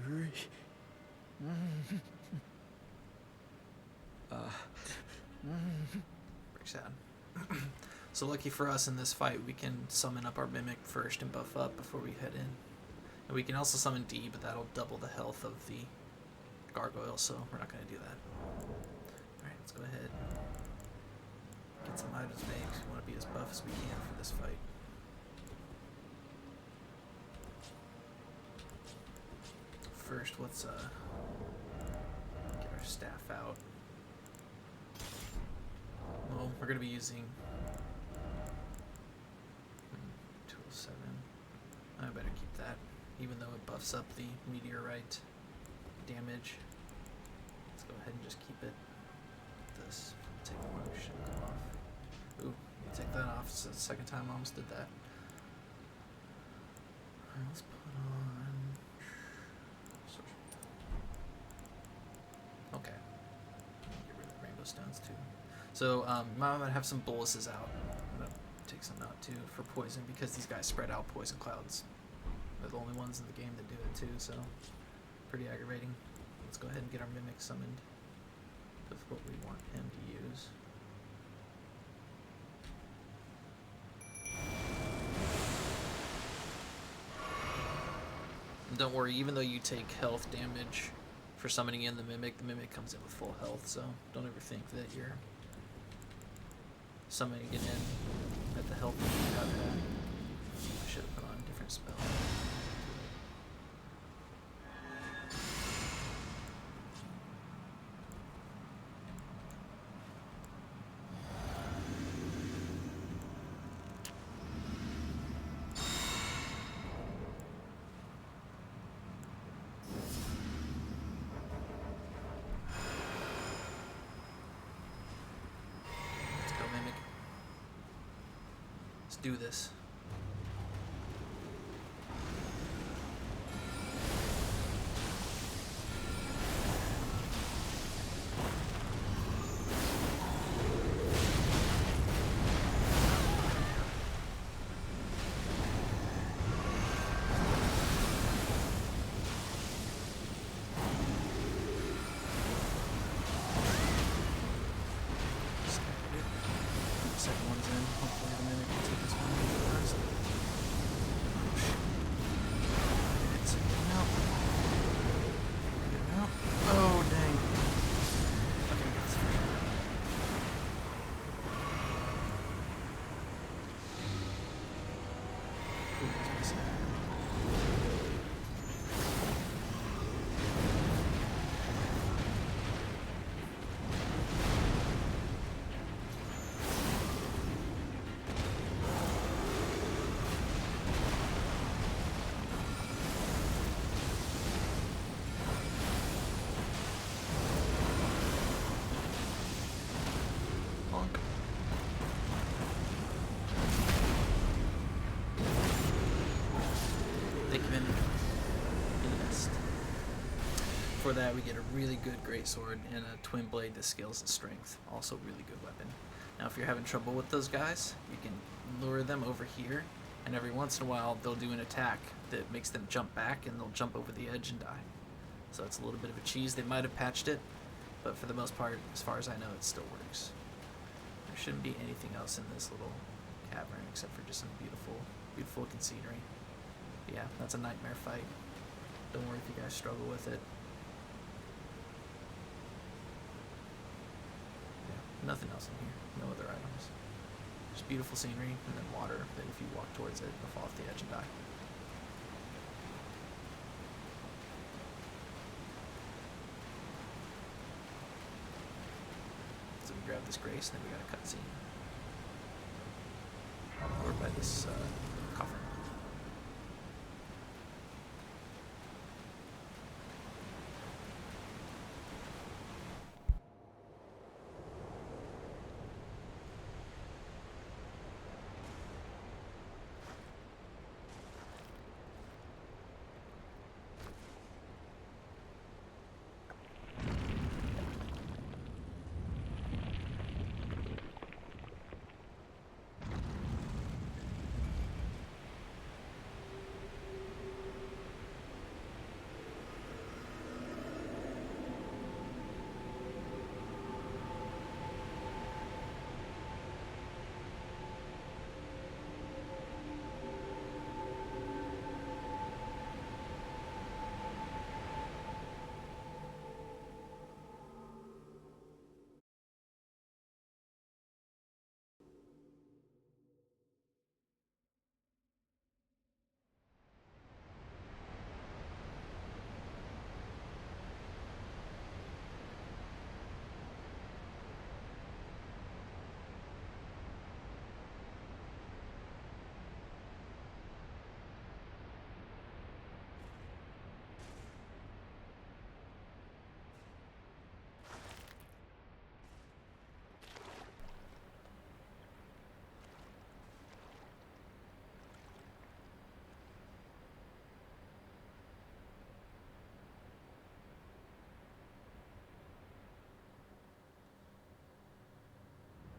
Very sad. So lucky for us in this fight, we can summon up our Mimic first and buff up before we head in. And we can also summon D, but that'll double the health of the gargoyle, so we're not going to do that. Alright, let's go ahead. Get some items made, because we want to be as buff as we can for this fight. First, let's get our staff out. Well, we're going to be using 207. I better keep that, even though it buffs up the meteorite damage. Let's go ahead and just keep it. This. Take one. Should go off. Ooh, you take that off. It's the second time I almost did that. Alright, let's put on. Okay. Get rid of the rainbow stones too. So I'm gonna have some boluses out. I'm gonna take some out too for poison because these guys spread out poison clouds. They're the only ones in the game that do it too, so pretty aggravating. Let's go ahead and get our mimic summoned with what we want him to use. And don't worry, even though you take health damage for summoning in the mimic comes in with full health, so don't ever think that you're summoning it in at the health that you have at. I should have put on a different spell. Do this. Second one's in. Hopefully the mimic can take this one first. Oh shit. It's getting out. Getting out. Oh dang. Okay, get this first. Ooh, that's missing. For that, we get a really good greatsword and a twin blade that scales in strength. Also, really good weapon. Now, if you're having trouble with those guys, you can lure them over here, and every once in a while, they'll do an attack that makes them jump back, and they'll jump over the edge and die. So it's a little bit of a cheese. They might have patched it, but for the most part, as far as I know, it still works. There shouldn't be anything else in this little cavern except for just some beautiful, beautiful looking scenery. But yeah, that's a nightmare fight. Don't worry if you guys struggle with it. Nothing else in here. No other items. Just beautiful scenery and then water that if you walk towards it, you'll fall off the edge and die. So we grab this grace and then we got a cutscene. Or by this coffin.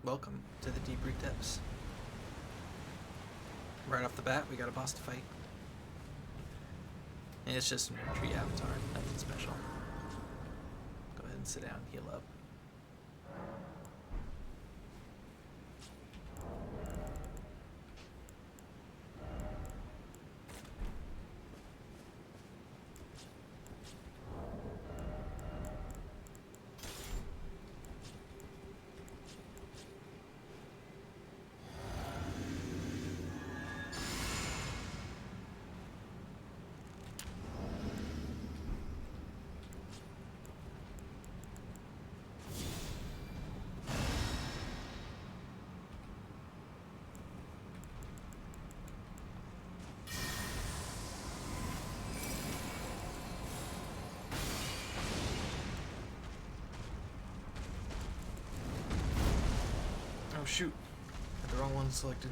welcome to the Deep Root Depths. Right off the bat, we got a boss to fight. And it's just an Erdtree avatar, nothing special. Go ahead and sit down, heal up. Oh shoot, got the wrong one selected.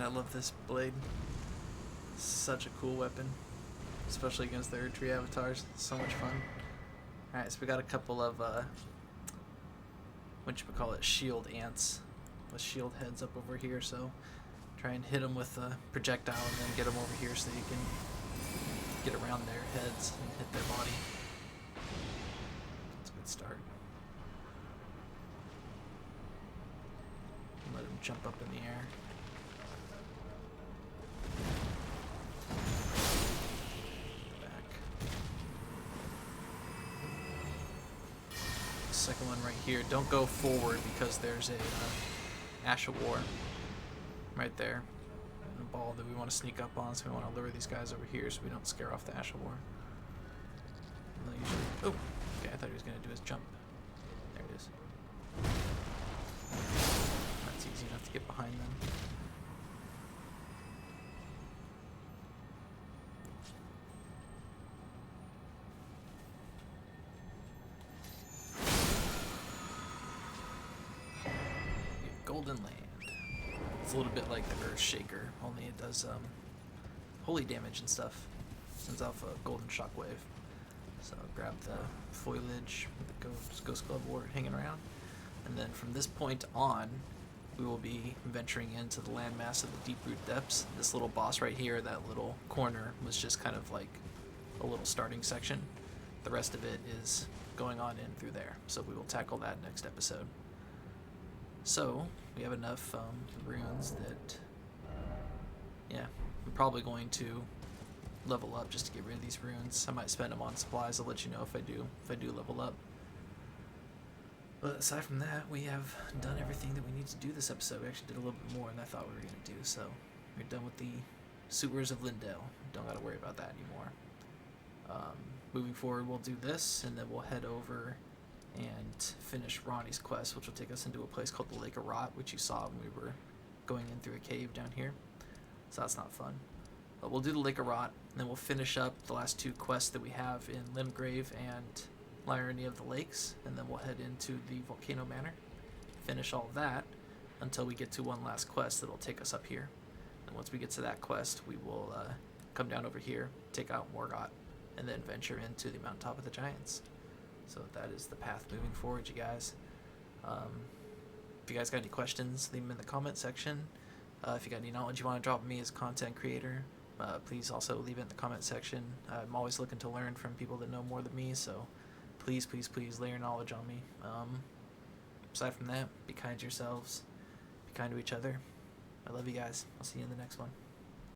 I love this blade. Such a cool weapon, especially against the Erdtree avatars. So much fun. Alright, so we got a couple of shield ants with shield heads up over here, so try and hit them with a projectile and then get them over here so you can get around their heads and hit their body. That's a good start. Let them jump up in the air. Second one right here. Don't go forward because there's a Ash of War right there. And a ball that we want to sneak up on, so we want to lure these guys over here so we don't scare off the Ash of War. Oh, okay, I thought he was going to do his jump. There it is. That's easy enough to get behind them. Golden Land. It's a little bit like the Earth Shaker, only it does holy damage and stuff. Sends off a golden shockwave. So grab the foliage with the Ghost Glove Wart hanging around. And then from this point on, we will be venturing into the landmass of the Deep Root Depths. This little boss right here, that little corner, was just kind of like a little starting section. The rest of it is going on in through there. So we will tackle that next episode. So, we have enough runes that, yeah, I'm probably going to level up just to get rid of these runes. I might spend them on supplies. I'll let you know if I do level up. But aside from that, we have done everything that we need to do this episode. We actually did a little bit more than I thought we were going to do. So, we're done with the sewers of Lyndell. Don't got to worry about that anymore. Moving forward, we'll do this, and then we'll head over and finish Ronnie's quest, which will take us into a place called the Lake of Rot, which you saw when we were going in through a cave down here. So that's not fun. But we'll do the Lake of Rot, and then we'll finish up the last two quests that we have in Limgrave and Lyranny of the Lakes, and then we'll head into the Volcano Manor, finish all of that until we get to one last quest that'll take us up here. And once we get to that quest, we will come down over here, take out Morgott, and then venture into the mountaintop of the Giants. So that is the path moving forward, you guys. If you guys got any questions, leave them in the comment section. If you got any knowledge you want to drop me as a content creator, please also leave it in the comment section. I'm always looking to learn from people that know more than me, so please, please, please lay your knowledge on me. Aside from that, be kind to yourselves, be kind to each other. I love you guys. I'll see you in the next one.